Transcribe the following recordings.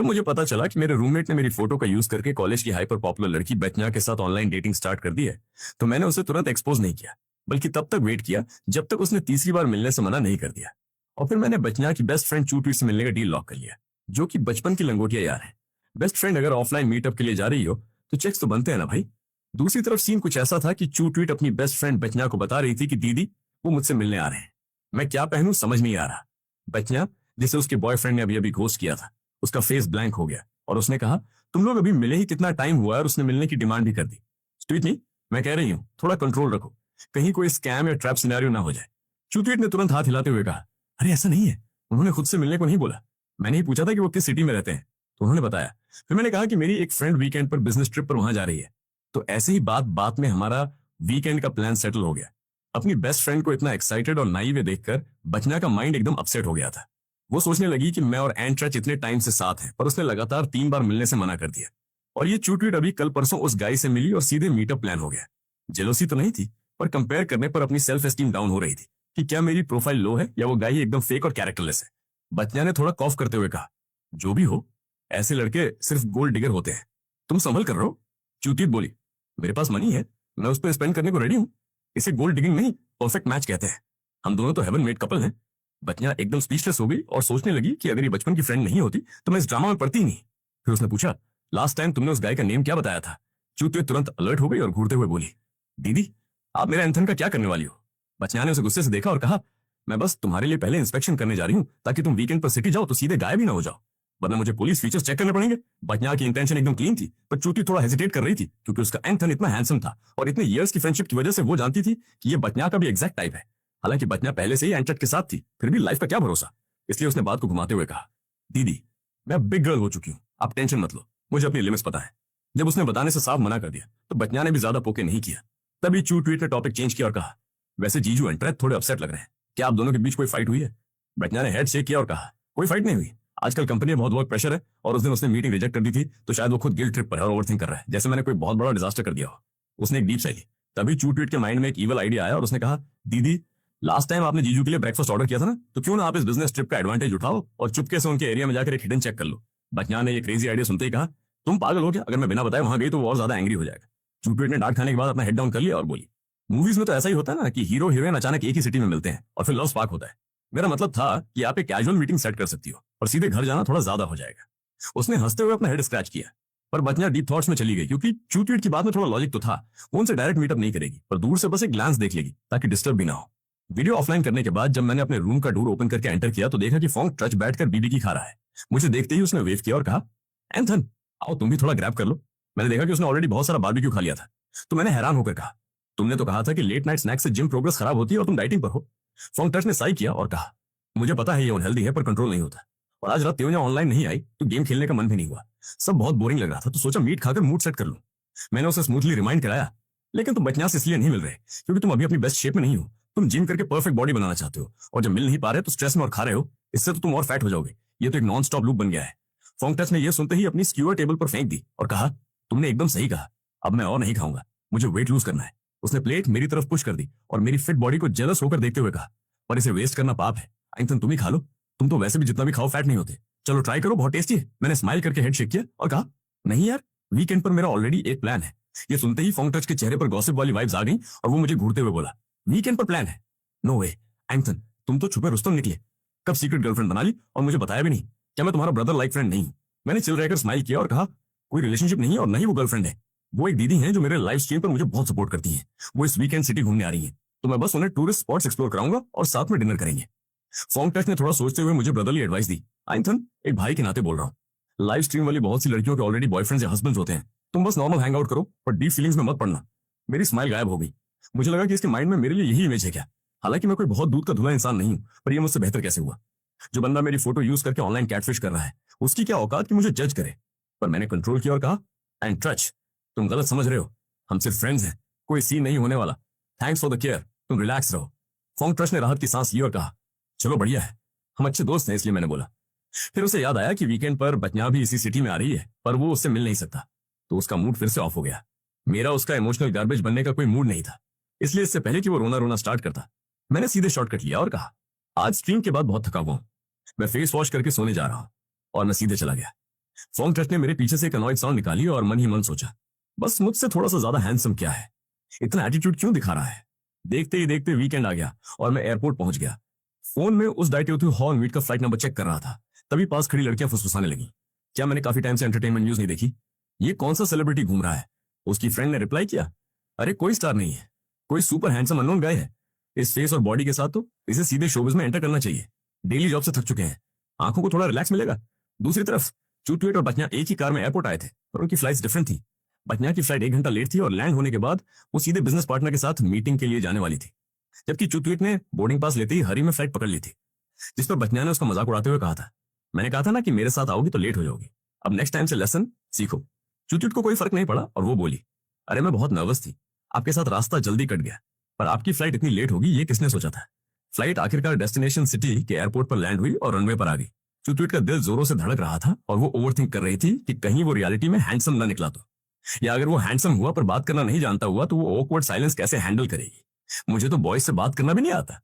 मुझे पता चला कि मेरे रूममेट ने मेरी फोटो का यूज करके कॉलेज की हाइपर पॉपुलर लड़की बचना के साथ ऑनलाइन डेटिंग स्टार्ट कर दी है, तो मैंने उसे तुरंत एक्सपोज नहीं किया, बल्कि तब तक वेट किया जब तक उसने तीसरी बार मिलने से मना नहीं कर दिया। और फिर मैंने बचना की बेस्ट फ्रेंड चू ट्वीट से मिलने का डील लॉक कर लिया, जो कि बचपन की लंगोटिया यार है। बेस्ट फ्रेंड अगर ऑफलाइन मीटअप के लिए जा रही हो तो चेक्स तो बनते हैं ना भाई। दूसरी तरफ सीन कुछ ऐसा था कि चू ट्वीट अपनी बेस्ट फ्रेंड बचना को बता रही थी कि दीदी वो मुझसे मिलने आ रहे हैं। मैं क्या पहनूं समझ नहीं आ रहा। बचना, जिसे उसके बॉयफ्रेंड ने अभी अभी घोस्ट किया था, उसका फेस ब्लैंक हो गया और उसने कहा तुम लोग अभी मिले ही कितना टाइम हुआ है, और उसने मिलने की डिमांड भी कर दी। स्वीट नहीं, मैं कह रही हूँ थोड़ा कंट्रोल रखो, कहीं कोई स्कैम या ट्रैप सिनेरियो ना हो जाए। चूतवीट ने तुरंत हाथ हिलाते हुए कहा, अरे ऐसा नहीं है, उन्होंने खुद से मिलने को नहीं बोला। मैंने ही पूछा था कि वो किस सिटी में रहते हैं, तो उन्होंने बताया। फिर मैंने कहा कि मेरी एक फ्रेंड वीकेंड पर बिजनेस ट्रिप पर वहां जा रही है। तो ऐसे ही बात बात में हमारा वीकेंड का प्लान सेटल हो गया। अपनी बेस्ट फ्रेंड को इतना एक्साइटेड और नाइव देखकर बचना का माइंड एकदम अपसेट हो गया था। वो सोचने लगी कि मैं और एंट्रच इतने टाइम से साथ हैं, पर उसने लगातार 3 बार मिलने से मना कर दिया। और ये चूटवीट अभी कल परसों उस गाय से मिली और सीधे मीटअप प्लान हो गया। जेलोसी तो नहीं थी, पर कंपेयर करने पर अपनी सेल्फ एस्टीम डाउन हो रही थी कि क्या मेरी प्रोफाइल लो है या वो गाय एकदम फेक और कैरेक्टरलेस है। बचना ने थोड़ा कॉफ करते हुए कहा, जो भी हो, ऐसे लड़के सिर्फ गोल्ड डिगर होते हैं, तुम संभल कर रहो। चूतीत बोली, मेरे पास मनी है, मैं उस पर स्पेंड करने को रेडी हूं। इसे गोल्ड डिगिंग नहीं, परफेक्ट मैच कहते हैं। हम दोनों तो हेवन मेड कपल हैं। बचना एकदम स्पीचलेस हो गई और सोचने लगी कि अगर ये बचपन की फ्रेंड नहीं होती तो मैं इस ड्रामा में पड़ती ही नहीं। फिर उसने पूछा, लास्ट टाइम तुमने उस गाय का नेम क्या बताया था? चूतिया तुरंत अलर्ट हो गई और घूरते हुए बोली, दीदी आप मेरा एंथन का क्या करने वाली हो? बचना ने उसे गुस्से से देखा और कहा, मैं बस तुम्हारे लिए पहले इंस्पेक्शन करने जा रही हूँ, ताकि तुम वीकेंड पर सिटी जाओ तो सीधे गायब ही ना हो जाओ, वरना मुझे पुलिस फीचर्स चेक करने पड़ेंगे। बचना की इंटेंशन एकदम क्लीन थी, पर चूती थोड़ा हेजिटेट कर रही थी, क्योंकि उसका एंथन इतना हैंडसम था और इतने इयर्स की फ्रेंडशिप की वजह से वो जानती थी कि ये बचना का भी एग्जैक्ट टाइप है। हालांकि बचना पहले से ही एंट्रेट के साथ थी, फिर भी लाइफ का क्या भरोसा। इसलिए उसने बात को घुमाते हुए कहा, दीदी मैं बिग गर्ल हो चुकी हूँ, आप टेंशन मत लो, मुझे अपनी लिमिट्स पता है। जब उसने बताने से साफ मना कर दिया तो बचना ने भी ज्यादा पोके नहीं किया। तभी चू ट्वीट ने टॉपिक चेंज किया और कहा, वैसे जीजू एंट्रेट थोड़े अपसेट लग रहे हैं, क्या आप दोनों के बीच कोई फाइट हुई है? बचना ने हेड शेक किया और कहा, कोई फाइट नहीं हुई, आजकल कंपनी में बहुत वर्क प्रेशर है, और उस दिन उसने मीटिंग रिजेक्ट कर दी थी, तो शायद वो खुद गिल्ट ट्रिप पर है और ओवरथिंक कर रहा है, जैसे मैंने कोई बहुत बड़ा डिजास्टर कर दिया हो। उसने एक डीप सही ली। तभी चू ट्वीट के माइंड में एक ईवल आइडिया आया और उसने कहा, दीदी लास्ट टाइम आपने जीजू के लिए ब्रेकफास्ट ऑर्डर किया था ना, तो क्यों ना आप इस बिजनेस ट्रिप का एडवांटेज उठाओ और चुपके से उनके एरिया में जाकर एक हिडन चेक कर लो। बचना ने ये क्रेजी आइडिया सुनते ही कहा, तुम पागल हो क्या? अगर मैं बिना बताए वहां गई तो वो और ज्यादा एंग्री हो जाएगा। चू ट्वीट ने डांट खाने के बाद अपना हेड डाउन कर लिया और बोली, मूवीज में तो ऐसा ही होता है ना कि हीरो हीरोइन अचानक एक ही सिटी में मिलते हैं और फिर लव स्पार्क होता है। मेरा मतलब था कि आप एक कैजुअल मीटिंग सेट कर सकती हो और सीधे घर जाना थोड़ा ज्यादा हो जाएगा। उसने हंसते हुए अपना हेड स्क्रैच किया, पर बचना डीप थॉट्स में चली गई, क्योंकि चू ट्वीट की बात में थोड़ा लॉजिक तो था। वो उनसे डायरेक्ट मीटअप नहीं करेगी, पर दूर से बस एक ग्लांस देख लेगी ताकि डिस्टर्ब भी ना हो। वीडियो ऑफलाइन करने के बाद जब मैंने अपने रूम का डोर ओपन करके एंटर किया तो देखा कि फोंग टच बैठकर बीबी की खा रहा है। मुझे देखते ही उसने वेव किया और कहा, एंथन आओ तुम भी थोड़ा ग्रैब कर लो। मैंने देखा कि उसने ऑलरेडी बहुत सारा बारबेक्यू खा लिया था, तो मैंने हैरान होकर कहा, तुमने तो कहा था कि लेट नाइट स्नैक्स से जिम प्रोग्रेस खराब होती है और तुम डाइटिंग पर हो। फोंग टच ने साई किया और कहा, मुझे पता है ये अनहेल्दी है, पर कंट्रोल नहीं होता, और आज रात त्योजा ऑनलाइन नहीं आई तो गेम खेलने का मन भी नहीं हुआ। सब बहुत बोरिंग लग रहा था, तो सोचा मीट खाकर मूड सेट कर लूं। मैंने उसे स्मूथली रिमाइंड कराया, लेकिन तुम बचना से इसलिए नहीं मिल रहे क्योंकि तुम अभी अपनी बेस्ट शेप में नहीं हो। तुम जिम करके परफेक्ट बॉडी बनाना चाहते हो, और जब मिल नहीं पा रहे तो स्ट्रेस में और खा रहे हो, इससे तो तुम और फैट हो जाओगे। ये तो एक नॉन स्टॉप लूप बन गया है। फोंग टच ने यह सुनते ही अपनी स्क्यूअर टेबल पर फेंक दी और कहा, तुमने एकदम सही कहा, अब मैं और नहीं खाऊंगा, मुझे वेट लूज करना है। उसने प्लेट मेरी तरफ पुश कर दी और मेरी फिट बॉडी को जेलस होकर देखते हुए कहा, पर इसे वेस्ट करना पाप है। एंथन तुम ही खा लो, तुम तो वैसे भी जितना भी खाओ फैट नहीं होते। चलो ट्राई करो, बहुत टेस्टी है। मैंने स्माइल करके हेड शेक किया और कहा, नहीं यार, वीकेंड पर मेरा ऑलरेडी एक प्लान है। ये सुनते ही फोंग टच के चेहरे पर गॉसिप वाली वाइब्स आ गई और वो मुझे घूरते हुए बोला, वीकेंड पर प्लान है? नो वे एंथन, तुम तो छुपे रुस्तम निकले। कब सीक्रेट गर्लफ्रेंड बना ली और मुझे बताया भी नहीं? क्या मैं तुम्हारा ब्रदर लाइक फ्रेंड नहीं हूं? मैंने चिल रहकर स्माइल किया और कहा, कोई रिलेशनशिप नहीं है और न ही वो गर्लफ्रेंड है। वो एक दीदी हैं जो मेरे लाइव स्ट्रीम पर मुझे बहुत सपोर्ट करती हैं। वो इस वीकेंड सिटी घूमने आ रही हैं, तो मैं बस उन्हें टूरिस्ट स्पॉट्स एक्सप्लोर कराऊंगा और साथ में डिनर करेंगे। फोंग टच ने थोड़ा सोचते हुए मुझे ब्रदरली एडवाइस दी, एंथन एक भाई के नाते बोल रहा हूँ, लाइव स्ट्रीम वाली बहुत सी लड़कियों के ऑलरेडी बॉयफ्रेंड्स या हस्बैंड्स होते हैं। तुम बस नॉर्मल हैंग आउट करो, पर डीप फीलिंग्स में मत पड़ना। मेरी स्माइल गायब हो गई। मुझे लगा कि इसके माइंड में मेरे लिए यही इमेज है क्या? हालांकि मैं कोई बहुत दूध का धुला इंसान नहीं हूं, पर यह मुझसे बेहतर कैसे हुआ? जो बंदा मेरी फोटो यूज करके ऑनलाइन कैटफिश कर रहा है, उसकी क्या औकात कि मुझे जज करे? पर मैंने कंट्रोल किया और कहा, एंड टच, तुम गलत समझ रहे हो, हम सिर्फ फ्रेंड्स हैं, कोई सीन नहीं होने वाला। थैंक्स फॉर द केयर, तुम रिलैक्स रहो। फोंग टच ने राहत की सांस ली और कहा, चलो बढ़िया है, हम अच्छे दोस्त हैं, इसलिए मैंने बोला। फिर उसे याद आया कि वीकेंड पर बचना भी इसी सिटी में आ रही है, पर वो उससे मिल नहीं सकता, तो उसका मूड फिर से ऑफ हो गया। मेरा उसका इमोशनल गार्बेज बनने का कोई मूड नहीं था, इसलिए इससे पहले कि वो रोना रोना स्टार्ट करता, मैंने सीधे शॉर्टकट लिया और कहा, आज स्ट्रीम के बाद बहुत थका हुआ हूं, मैं फेस वॉश करके सोने जा रहा हूं, और मैं सीधे चला गया। फोन टच ने मेरे पीछे से एक अनॉइड साउंड निकाली और मन ही मन सोचा, बस मुझसे थोड़ा सा ज्यादा हैंडसम क्या है, इतना एटीट्यूड क्यों दिखा रहा है। देखते ही देखते वीकेंड आ गया और मैं एयरपोर्ट पहुंच गया। फोन में उस डाइटेटिव हॉल मीट का फ्लाइट नंबर चेक कर रहा था, तभी पास खड़ी लड़कियां फुसफुसाने लगी, क्या मैंने काफी टाइम से एंटरटेनमेंट न्यूज नहीं देखी, ये कौन सा सेलिब्रिटी घूम रहा है। उसकी फ्रेंड ने रिप्लाई किया, अरे कोई स्टार नहीं है, कोई सुपर हैंडसम अननोन गाय है, इस फेस और बॉडी के साथ तो इसे सीधे शोबिज में एंटर करना चाहिए, डेली जॉब से थक चुके हैं, आंखों को थोड़ा रिलैक्स मिलेगा। दूसरी तरफ चूटवेट और बचनिया एक ही कार में एयरपोर्ट आए थे और उनकी फ्लाइट्स डिफरेंट थी। बचनिया की फ्लाइट 1 घंटा लेट थी और लैंड होने के बाद वो सीधे बिजनेस पार्टनर के साथ मीटिंग के लिए जाने वाली थी, जबकि चूटवेट ने बोर्डिंग पास लेते ही हरी में फ्लाइट पकड़ ली थी। जिस पर बचनिया ने उसका मजाक उड़ाते हुए कहा था, मैंने कहा था ना कि मेरे साथ आओगी तो लेट हो जाओगी, अब नेक्स्ट टाइम से लेसन सीखो। चूटवेट को कोई फर्क नहीं पड़ा और वो बोली, अरे मैं बहुत नर्वस थी, आपके साथ रास्ता जल्दी कट गया, पर आपकी फ्लाइट इतनी लेट होगी ये किसने सोचा था। फ्लाइट आखिरकार डेस्टिनेशन सिटी के एयरपोर्ट पर लैंड हुई और रनवे पर आ गई। चूटवेट का दिल जोरों से धड़क रहा था और वो ओवरथिंक कर रही थी कि कहीं वो रियलिटी में हैंडसम ना निकला तो, या अगर वो हैंडसम हुआ पर बात करना नहीं जानता हुआ तो वो ऑकवर्ड साइलेंस कैसे हैंडल करेगी। मुझे तो बॉयज से बात करना भी नहीं आता।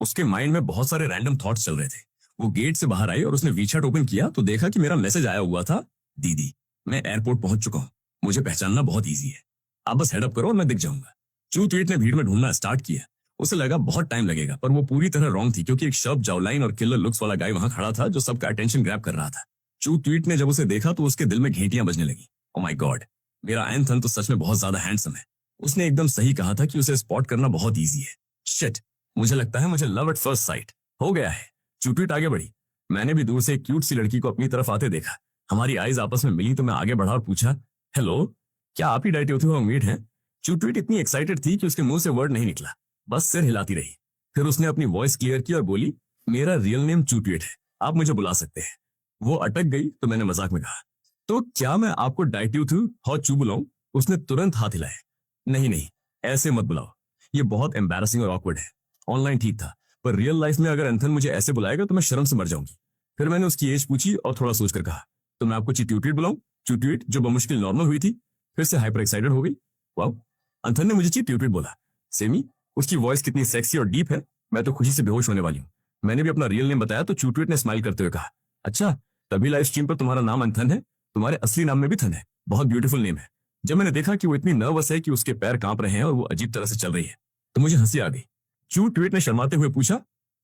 उसके माइंड में बहुत सारे रैंडम थॉट्स चल रहे थे। वो गेट से बाहर आई और उसने वीचैट ओपन किया तो देखा कि मेरा मैसेज आया हुआ था, दीदी मैं एयरपोर्ट पहुंच चुका हूँ, मुझे पहचानना बहुत ईजी है, आप बस हेडअप करो और मैं दिख जाऊंगा। चूटवेट ने भीड़ में ढूंढना स्टार्ट किया। उसे लगा बहुत टाइम लगेगा, पर वो पूरी तरह रॉन्ग थी क्योंकि एक शर्प जावलाइन और किलर लुक्स वाला गाय वहां खड़ा था जो सबका अटेंशन ग्रैब कर रहा था। चूटवेट ने जब उसे देखा तो उसके दिल में घंटियां बजने लगी। ओ माय गॉड, मेरा एंथन तो सच में बहुत ज्यादा हैंडसम है। उसने एकदम सही कहा था कि उसे स्पॉट करना बहुत ईजी है। शिट, मुझे लगता है मुझे लव एट फर्स्ट साइट हो गया है। चूटवेट आगे बढ़ी। मैंने भी दूर से एक क्यूट सी लड़की को अपनी तरफ आते देखा। हमारी आईज आपस में मिली तो मैं आगे बढ़ा और पूछा, हेलो, क्या आप ही डाइटेटिव मीट हैं? चूटवेट इतनी एक्साइटेड थी कि उसके मुंह से वर्ड नहीं निकला, बस सिर हिलाती रही। फिर उसने अपनी वॉइस क्लियर की और बोली, मेरा रियल नेम चूटवेट है, आप मुझे बुला सकते हैं। वो अटक गई तो मैंने मजाक में कहा, तो क्या मैं आपको डाइटेटिव हॉट चू बुलाऊं? उसने तुरंत हाथ हिलाए। नहीं नहीं, ऐसे मत बुलाओ, ये बहुत एम्बैरसिंग और ऑकवर्ड है। ऑनलाइन ठीक था, पर रियल लाइफ में अगर एंथन मुझे ऐसे बुलाएगा तो मैं शर्म से मर जाऊंगी। फिर मैंने उसकी एज पूछी और थोड़ा सोचकर कहा, तो मैं आपको चूटवेट बुलाऊं? चूटवेट जो बमुश्किल नॉर्मल हुई थी फिर से हाइपर एक्साइटेड हो गई। वाओ, एंथन ने मुझे चूटवेट बोला। सेमी, उसकी वॉइस कितनी सेक्सी और डीप है, मैं तो खुशी से बेहोश होने वाली हूँ। मैंने भी अपना रियल नेम बताया तो चूटवेट ने स्माइल करते हुए कहा, अच्छा तभी लाइव स्ट्रीम पर तुम्हारा नाम एंथन है, तुम्हारे असली नाम में भी थन है, बहुत ब्यूटीफुल नेम है। जब मैंने देखा कि वो इतनी नर्वस है कि उसके पैर कांप रहे हैं और वो अजीब तरह से चल रही है तो मुझे हंसी आ गई। चूटवेट ने शर्माते हुए पूछा,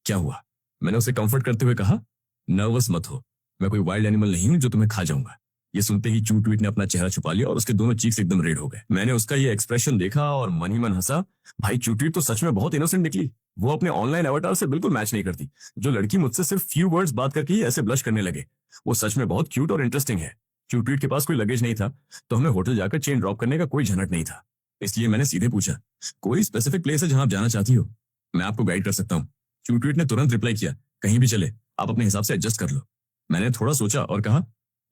क्या हुआ? मैंने उसे कंफर्ट करते हुए कहा, नर्वस मत हो, मैं कोई वाइल्ड एनिमल नहीं हूं जो तुम्हें खा जाऊंगा। ये सुनते ही चूटवेट ने अपना चेहरा छुपा लिया और उसके दोनों चीक्स एकदम रेड हो गए। मैंने उसका ये एक्सप्रेशन देखा और मन ही मन हंसा। भाई चूटवेट तो सच में बहुत इनोसेंट निकली। वो अपने ऑनलाइन अवतार से बिल्कुल मैच नहीं करती। जो लड़की मुझसे सिर्फ फ्यू वर्ड्स बात करके ही ऐसे ब्लश करने लगे, वो सच में बहुत क्यूट और इंटरेस्टिंग है। चूटवेट के पास कोई लगेज नहीं था तो हमें होटल जाकर चेन ड्रॉप करने का कोई झंझट नहीं था, इसलिए मैंने सीधे पूछा, कोई स्पेसिफिक प्लेस है जहां आप जाना चाहती हो? मैं आपको गाइड कर सकता हूँ। चूटवेट ने तुरंत रिप्लाई किया, कहीं भी चले, आप अपने हिसाब से एडजस्ट कर लो। मैंने थोड़ा सोचा और कहा,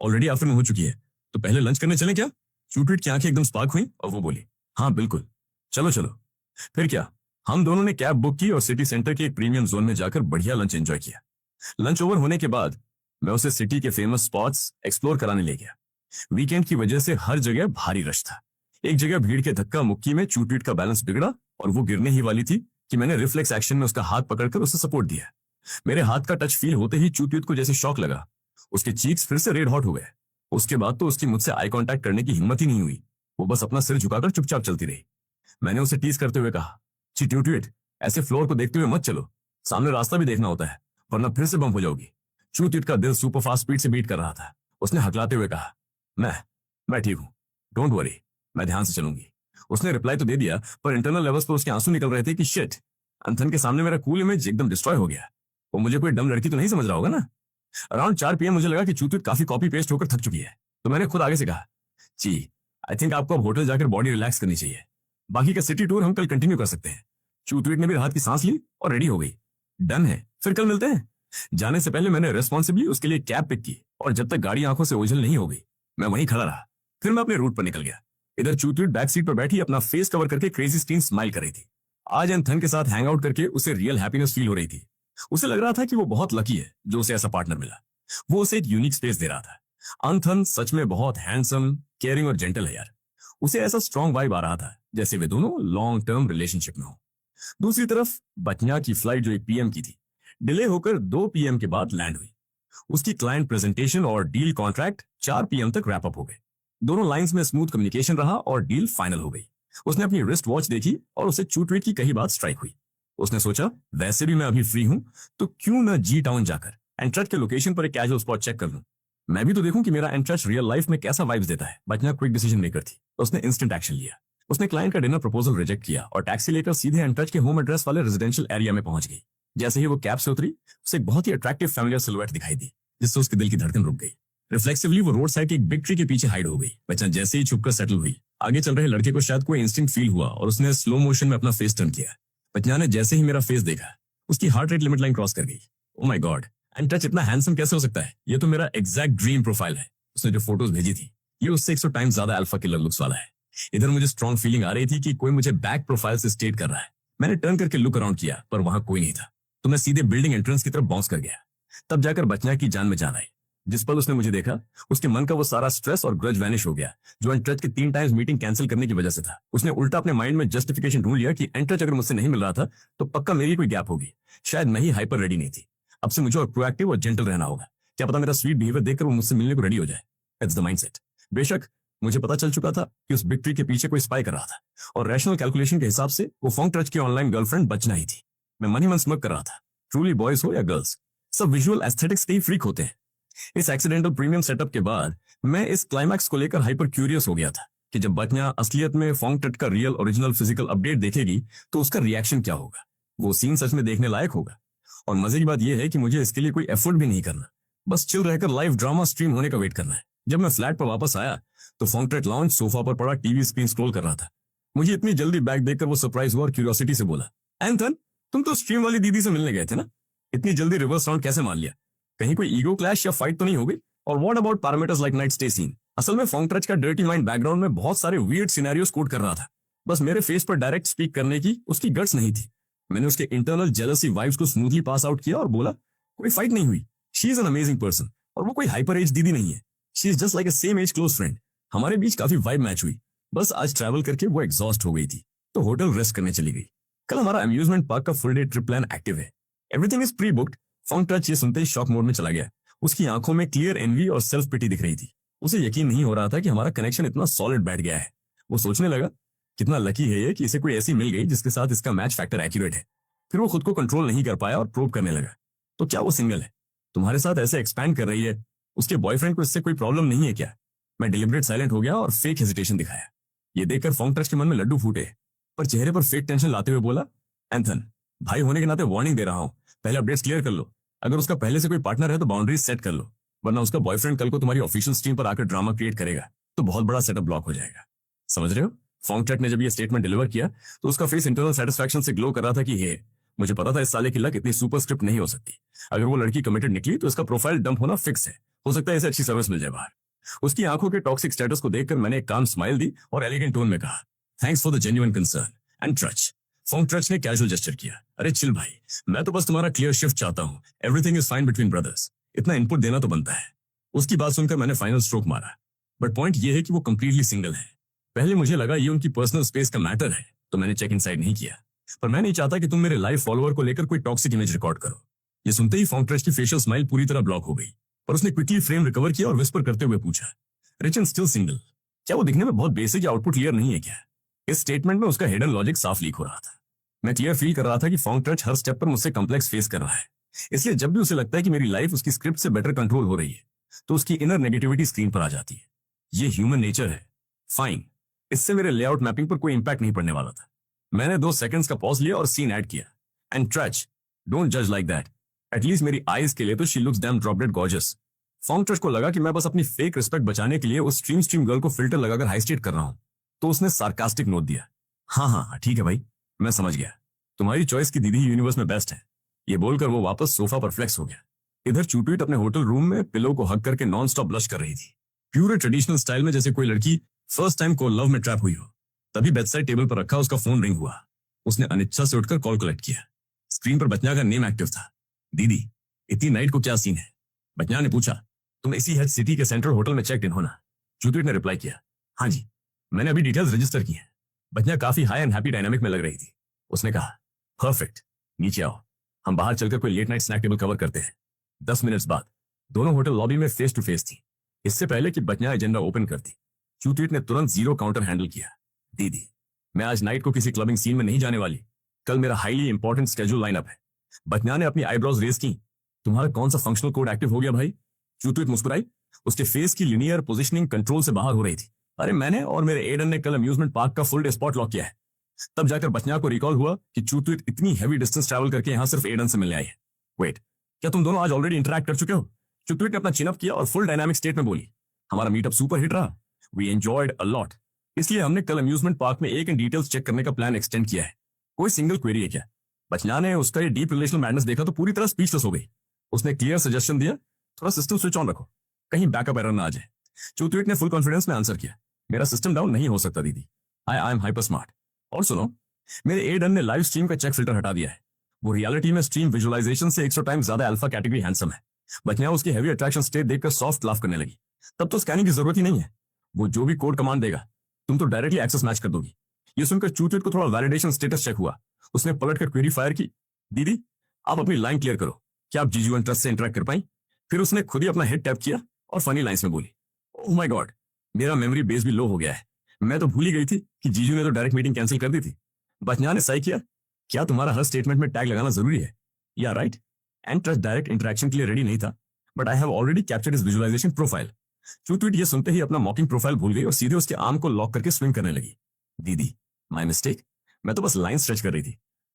ऑलरेडी आफ्टरनून हो चुकी है तो पहले लंच करने चलें क्या? चूटवेट की आंखें एकदम स्पार्क हुई और वो बोली, हाँ बिल्कुल, चलो चलो। फिर क्या, हम दोनों ने कैब बुक की और सिटी सेंटर के एक प्रीमियम जोन में जाकर बढ़िया लंच एंजॉय किया। लंच ओवर होने के बाद मैं उसे सिटी के फेमस स्पॉट्स एक्सप्लोर कराने ले गया। वीकेंड की वजह से हर जगह भारी रश था। एक जगह भीड़ के धक्का मुक्की में चूटवेट का बैलेंस बिगड़ा और वो गिरने ही वाली थी कि मैंने रिफ्लेक्स एक्शन में उसका हाथ पकड़कर उसे सपोर्ट दिया। मेरे हाथ का टच फील होते ही चूटवेट को जैसे शॉक लगा, उसके चीक्स फिर से रेड हॉट हो गए। उसके बाद तो उसकी मुझसे आई कांटेक्ट करने की हिम्मत ही नहीं हुई, वो बस अपना सिर झुकाकर चुपचाप चलती रही। मैंने उसे टीज करते हुए कहा, चूटवेट ऐसे फ्लोर को देखते हुए मत चलो, सामने रास्ता भी देखना होता है वरना फिर से बम हो जाओगी। चूटवेट का दिल सुपर फास्ट स्पीड से बीट कर रहा था। उसने हकलाते हुए कहा, मैं ठीक हूं, डोंट वरी, मैं ध्यान से चलूंगी। उसने रिप्लाई तो दे दिया पर इंटरनल लेवल्स पर उसके आंसू निकल रहे थे कि शिट, एंथन के सामने मेरा कूल इमेज एकदम डिस्ट्रॉय हो गया। वो मुझे कोई डम लड़की तो नहीं समझ रहा होगा ना। अराउंड 4 PM मुझे लगा कि चूटवेट काफी कॉपी पेस्ट होकर थक चुकी है तो मैंने खुद आगे से कहा, जी आई थिंक आपको अब होटल जाकर बॉडी रिलैक्स करनी चाहिए, बाकी का सिटी टूर हम कल कंटिन्यू कर सकते हैं। चूटवेट ने भी राहत की सांस ली और रेडी हो गई। डन है, फिर कल मिलते हैं। जाने से पहले मैंने रेस्पॉन्सिबली उसके लिए कैब पिक की और जब तक गाड़ी आंखों से ओझल नहीं हो गई मैं वहीं खड़ा रहा। फिर मैं अपने रूट पर निकल गया। इधर चूटवेट बैक सीट पर बैठी अपना फेस कवर करके क्रेजी स्क्रीन स्माइल कर रही थी। आज एंथन के साथ हैंग आउट करके उसे रियल हैप्पीनेस फील हो रही थी। उसे लग रहा था कि वो बहुत लकी है जो उसे ऐसा पार्टनर मिला। वो उसे एक यूनिक स्पेस दे रहा था। एंथन सच में बहुत हैंडसम, केयरिंग और जेंटल है यार। उसे ऐसा स्ट्रॉन्ग वाइब आ रहा था जैसे वे दोनों लॉन्ग टर्म रिलेशनशिप में हो। दूसरी तरफ बचनिया की फ्लाइट जो 1 PM की थी डिले होकर 2 PM के बाद लैंड हुई। उसकी क्लाइंट प्रेजेंटेशन और डील कॉन्ट्रैक्ट 4 PM तक रैप अप हो गए। दोनों लाइंस में स्मूथ कम्युनिकेशन रहा और डील फाइनल हो गई। उसने अपनी रिस्ट वॉच देखी और उसे चूटवेट की कही बात स्ट्राइक हुई। उसने सोचा वैसे भी मैं अभी फ्री हूं तो क्यों ना जी टाउन जाकर एंट्रच के लोकेशन पर एक कैजुअल स्पॉट चेक कर लूं। मैं भी तो देखूं कि मेरा एंट्रच रियल लाइफ में कैसा वाइब्स देता है। बचना क्विक डिसीजन मेकर थी। उसने इंस्टेंट एक्शन लिया। उसने क्लाइंट का डिनर प्रपोजल रिजेक्ट किया और टैक्सी लेकर सीधे एंट्रच के होम एड्रेस वाले रेजिडेंशियल एरिया में पहुंच गई। जैसे ही वो कैब से उतरी उसे एक बहुत ही अट्रैक्टिव फैमिलियर सिलुएट दिखाई दी, जिससे उसके दिल की धड़कन रुक गई। रिफ्लेक्सिवली वो रोड साइड के एक बिग ट्री के पीछे हाइड हो गई। बच्चा जैसे ही छुपकर सेटल हुई, आगे चल रहे लड़के को शायद कोई इंस्टिंक्ट फील हुआ और उसने स्लो मोशन में अपना फेस टर्न किया। बच्चा ने जैसे ही मेरा फेस देखा, उसकी heart rate limit line cross कर गई। ओ माय गॉड, एंट्रच इतना हैंडसम कैसे हो सकता है? ये तो मेरा एग्जैक्ट ड्रीम प्रोफाइल है। उसने जो फोटोज भेजी थी, ये उससे 100 टाइम्स ज्यादा अल्फा किलर लुक्स वाला है। इधर मुझे स्ट्रॉन्ग फीलिंग आ रही थी कि कोई मुझे बैक प्रोफाइल से स्टेट कर रहा है। मैंने टर्न करके लुक अराउंड किया, पर वहां कोई नहीं था, तो मैं सीधे बिल्डिंग एंट्रेंस की तरफ बाउंस कर गया। तब जाकर बचना की जान में जान आई। जिस पल उसने मुझे देखा, उसके मन का वो सारा स्ट्रेस और ग्रज वैनिश हो गया जो एंट्रच के 3 टाइम्स मीटिंग कैंसिल करने की वजह से था। उसने उल्टा अपने माइंड में जस्टिफिकेशन ढूंढ लिया कि एंट्रच अगर मुझसे नहीं मिल रहा था तो पक्का मेरी कोई गैप होगी। शायद मैं ही हाइपर रेडी नहीं थी। अब से मुझे और प्रोएक्टिव और जेंटल रहना होगा। क्या पता मेरा स्वीट बिहेवियर देखकर वो मुझसे मिलने को रेडी हो जाए। It's the mindset. बेशक मुझे पता चल चुका था कि उस बिग ट्री के पीछे कोई स्पाई कर रहा था और रैशनल कैलकुलेशन के हिसाब से वो फोंगट्रच की ऑनलाइन गर्लफ्रेंड बचना ही थी। मैं मन ही मन स्मक कर रहा था। ट्रूली बॉयज हो या गर्ल्स, सब विजुअल एस्थेटिक्स के ही फ्रीक होते हैं। इस एक्सीडेंटल प्रीमियम सेटअप के बाद मैं इस क्लाइमैक्स को लेकर हाइपर क्यूरियस हो गया था कि जब बचना असलियत में फोंगट्रच का रियल ओरिजिनल फिजिकल अपडेट देखेगी तो उसका रिएक्शन क्या होगा। वो सीन सच में देखने लायक होगा। और मजे की बात यह है कि मुझे इसके लिए कोई एफर्ट भी नहीं करना, बस चिल रहकर लाइव ड्रामा स्ट्रीम होने का वेट करना है। जब मैं फ्लैट पर वापस आया तो फोंगट्रच लाउंज सोफा पर पड़ा टीवी स्क्रीन स्क्रॉल कर रहा था। मुझे इतनी जल्दी बैक देखकर वो सरप्राइज हुआ और क्यूरियोसिटी से बोला, एंथन तुम तो स्ट्रीम वाली दीदी से मिलने गए थे ना? इतनी जल्दी रिवर्स राउंड कैसे मान लिया? कहीं कोई ईगो क्लैश या फाइट तो नहीं हो गई? और what about parameters like night stay scene? असल में फोंगट्रच का डर्टी माइंड बैकग्राउंड में बहुत सारे वियर्ड सिनेरियोस कोड कर रहा था। बस मेरे फेस पर डायरेक्ट स्पीक करने की उसकी गट्स नहीं थी। मैंने उसके इंटरनल जेलसी वाइब्स को स्मूथली पास आउट किया और बोला, कोई फाइट नहीं हुई। She is an amazing person और वो कोई हाइपर एज दीदी नहीं है। She is just like a same age close friend. हमारे बीच काफी वाइब मैच हुई। बस आज ट्रैवल करके वो एग्जॉस्ट हो गई थी तो होटल रेस्ट करने चली गई। कल हमारा अम्यूजमेंट पार्क का full day trip plan active है। Everything is pre booked. फोंगट्रच ये सुनते ही शॉक मोड में चला गया। उसकी आंखों में क्लियर एनवी और सेल्फ पिटी दिख रही थी। उसे यकीन नहीं हो रहा था कि हमारा कनेक्शन इतना सॉलिड बैठ गया है। वो सोचने लगा, कितना लकी है ये कि इसे कोई ऐसी मिल गई जिसके साथ इसका मैच फैक्टर एक्यूरेट है। फिर वो खुद को कंट्रोल नहीं कर पाया और प्रोब करने लगा, तो क्या वो सिंगल है? तुम्हारे साथ ऐसे एक्सपैंड कर रही है, उसके बॉयफ्रेंड को इससे कोई प्रॉब्लम नहीं है क्या? मैं डिलिबरेट साइलेंट हो गया और फेक हेजिटेशन दिखाया। ये देखकर फोंगट्रच के मन में लड्डू फूटे, पर चेहरे पर फेक टेंशन लाते हुए बोला, एंथन भाई होने के नाते वार्निंग दे रहा हूं, पहले अपडेट्स क्लियर कर लो। अगर उसका पहले से कोई पार्टनर है तो बाउंड्रीज सेट कर लो, वरना उसका बॉयफ्रेंड कल को तुम्हारी ऑफिशियल स्ट्रीम पर आकर ड्रामा क्रिएट करेगा तो बहुत बड़ा सेटअप ब्लॉक हो जाएगा। समझ रहे हो? फोंगट्रच ने जब ये स्टेटमेंट डिलीवर किया तो उसका फेस इंटरनल सेटिस्फैक्शन से ग्लो कर रहा था कि हे, मुझे पता था इस साले की लक इतनी सुपर स्क्रिप्ट नहीं हो सकती। अगर वो लड़की कमिटेड निकली तो इसका प्रोफाइल डंप होना फिक्स है। हो सकता है इसे अच्छी सर्विस मिल जाए बाहर। उसकी आंखों के टॉक्सिक स्टेटस को देखकर मैंने एक काम स्माइल दी और एलिगेंट टोन में कहा, thanks for the genuine concern एंट्रच। फोंगट्रच ने कैजुअल जेस्चर किया, अरे चिल भाई, मैं तो बस तुम्हारा क्लियर शिफ्ट चाहता हूँ। Everything is fine between brothers. इतना इनपुट देना तो बनता है। उसकी बात सुनकर मैंने फाइनल स्ट्रोक मारा। बट पॉइंट ये है कि वो कंप्लीटली सिंगल है। पहले मुझे लगा ये उनकी पर्सनल स्पेस का मैटर है तो मैंने चेक इनसाइड नहीं किया, पर मैं नहीं चाहता कि तुम मेरे लाइव फॉलोअर को लेकर कोई टॉक्सिक इमेज रिकॉर्ड करो। ये सुनते ही फोंगट्रच की फेशियल स्माइल पूरी तरह ब्लॉक हो गई, पर उसने क्विकली फ्रेम रिकवर किया और विस्पर करते हुए पूछा, रिच एंड स्टिल सिंगल, क्या वो दिखने में बहुत बेसिक या आउटपुट क्लियर नहीं है क्या? इस स्टेटमेंट में उसका हिडन लॉजिक साफ लीक हो रहा था। मैं क्लियर फील कर रहा था कि फोंगट्रच हर स्टेप पर मुझसे कॉम्प्लेक्स फेस कर रहा है, इसलिए जब भी उसे लगता है कि मेरी लाइफ उसकी स्क्रिप्ट से बेटर कंट्रोल हो रही है तो उसकी इनर नेगेटिविटी स्क्रीन पर आ जाती है। ये ह्यूमन नेचर है। फाइन, इससे मेरे लेआउट मैपिंग पर कोई इंपैक्ट नहीं पड़ने वाला था। मैंने 2 सेकंड्स का पॉज लिया और सीन ऐड किया, एंट्रच डोंट जज लाइक दैट, एटलीस्ट मेरी आईज के लिए तो she looks damn drop dead gorgeous. फोंगट्रच को लगा कि मैं बस अपनी फेक रिस्पेक्ट बचाने के लिए उस स्ट्रीम गर्ल को फिल्टर लगाकर हाईस्टेट कर रहा हूं, तो उसने सार्कास्टिक नोट दिया, हाँ ठीक है भाई, मैं समझ गया, तुम्हारी चॉइस की दीदी यूनिवर्स में बेस्ट है। ये बोलकर वो वापस सोफा पर फ्लेक्स हो गया। इधर चूटवीट अपने होटल रूम में पिलो को हग करके नॉन स्टॉप ब्लश कर रही थी, प्यूर ट्रेडिशनल स्टाइल में, जैसे कोई लड़की फर्स्ट टाइम को लव में ट्रैप हुई हो। तभी बेडसाइड टेबल पर रखा उसका फोन रिंग हुआ। उसने अनिच्छा से उठकर कॉल कलेक्ट किया। स्क्रीन पर बचना का नेम एक्टिव था। दीदी, इतनी नाइट को क्या सीन है? बचना ने पूछा, तुम इसी हेड सिटी के सेंट्रल होटल में चेक इन होना? चूटवीट ने रिप्लाई किया, हाँ जी, मैंने अभी डिटेल्स रजिस्टर की हैं। बचना काफी हाई एंड हैप्पी डायनामिक में लग रही थी। उसने कहा, परफेक्ट, नीचे आओ, हम बाहर चलकर कोई late night snack table cover करते हैं। 10 मिनट्स बाद दोनों होटल लॉबी में फेस टू फेस थी। इससे पहले कि बचनिया एजेंडा ओपन करती, चूतवीट ने तुरंत जीरो काउंटर हैंडल किया। दीदी, मैं आज नाइट को किसी क्लबिंग सीन में नहीं जाने वाली। कल मेरा हाईली इंपॉर्टेंट स्केड्यूल लाइनअप है। बचनिया ने अपनी आईब्रोज रेज की। तुम्हारा कौन सा फंक्शनल कोड एक्टिव हो गया भाई? चूतवीट मुस्कुराई। उसके फेस की लिनियर पोजिशनिंग कंट्रोल से बाहर हो रही थी। अरे मैंने और मेरे एडन ने कल अम्यूजमेंट पार्क का फुल डे स्पॉट लॉक किया है। तब जाकर बचनिया को रिकॉल हुआ कि चूतवीट इतनी हैवी डिस्टेंस ट्रैवल करके यहाँ सिर्फ एडन से मिलने आई है। वेट, क्या तुम दोनों आज ऑलरेडी इंटरैक्ट कर चुके हो? चूतवीट ने अपना चिन अप किया और फुल डायनामिक स्टेट में बोली, हमारा मीटअप सुपर हिट रहा। We enjoyed a lot. इसलिए हमने कल अम्यूजमेंट पार्क में एक इन डिटेल्स चेक करने का प्लान एक्सटेंड किया है। कोई सिंगल क्वेरी है क्या? बचनिया ने उसका ये डीप रिलेशनल मैडनेस देखा तो पूरी तरह स्पीचलेस हो गई। उसने क्लियर सजेशन दिया, थोड़ा सिस्टम स्विच ऑन रखो, कहीं बैकअप एरर ना आ जाए। चूतवीट ने फुल कॉन्फिडेंस में आंसर किया, मेरा सिस्टम डाउन नहीं हो सकता दीदी। I am hyper smart. और सुनो, मेरे एडन ने लाइव स्ट्रीम का चेक फिल्टर हटा दिया है। वो रियलिटी में स्ट्रीम विजुअलाइजेशन से 100 टाइम्स ज्यादा अल्फा कैटेगरी हैंडसम है। बचनिया उसकी हैवी अट्रैक्शन स्टेट देखकर सॉफ्ट लाफ करने लगी। तब तो स्कैनिंग की जरूरत ही नहीं है। वो जो भी कोड कमांड देगा तुम तो डायरेक्टली एक्सेस मैच कर दोगी। ये सुनकर चूतवीट को थोड़ा वैलिडेशन स्टेटस चेक हुआ। उसने पलट कर क्वेरी फायर की, दीदी आप अपनी लाइन क्लियर करो, क्या आप जीजू एंड ट्रस्ट से इंटरेक्ट कर पाई? फिर उसने खुद ही अपना हेड टैप किया और फनी लाइंस में बोली, ओह माय गॉड, मेरा मेमोरी बेस भी लो हो गया है। मैं तो भूल ही गई थी कि जीजू ने तो डायरेक्ट मीटिंग कैंसिल कर दी थी। बचनिया ने सही किया, क्या तुम्हारा हर स्टेटमेंट में टैग लगाना जरूरी है? या right, and trust direct interaction के लिए रेडी नहीं था, but I have already captured his visualisation profile. चूतवीट ये सुनते ही अपना मॉकिंग प्रोफाइल भूल गई और सीधे उसके आर्म को लॉक करके स्विंग करने लगी। दीदी, माय मिस्टेक, मैं तो बस लाइन स्ट्रेच कर रही थी।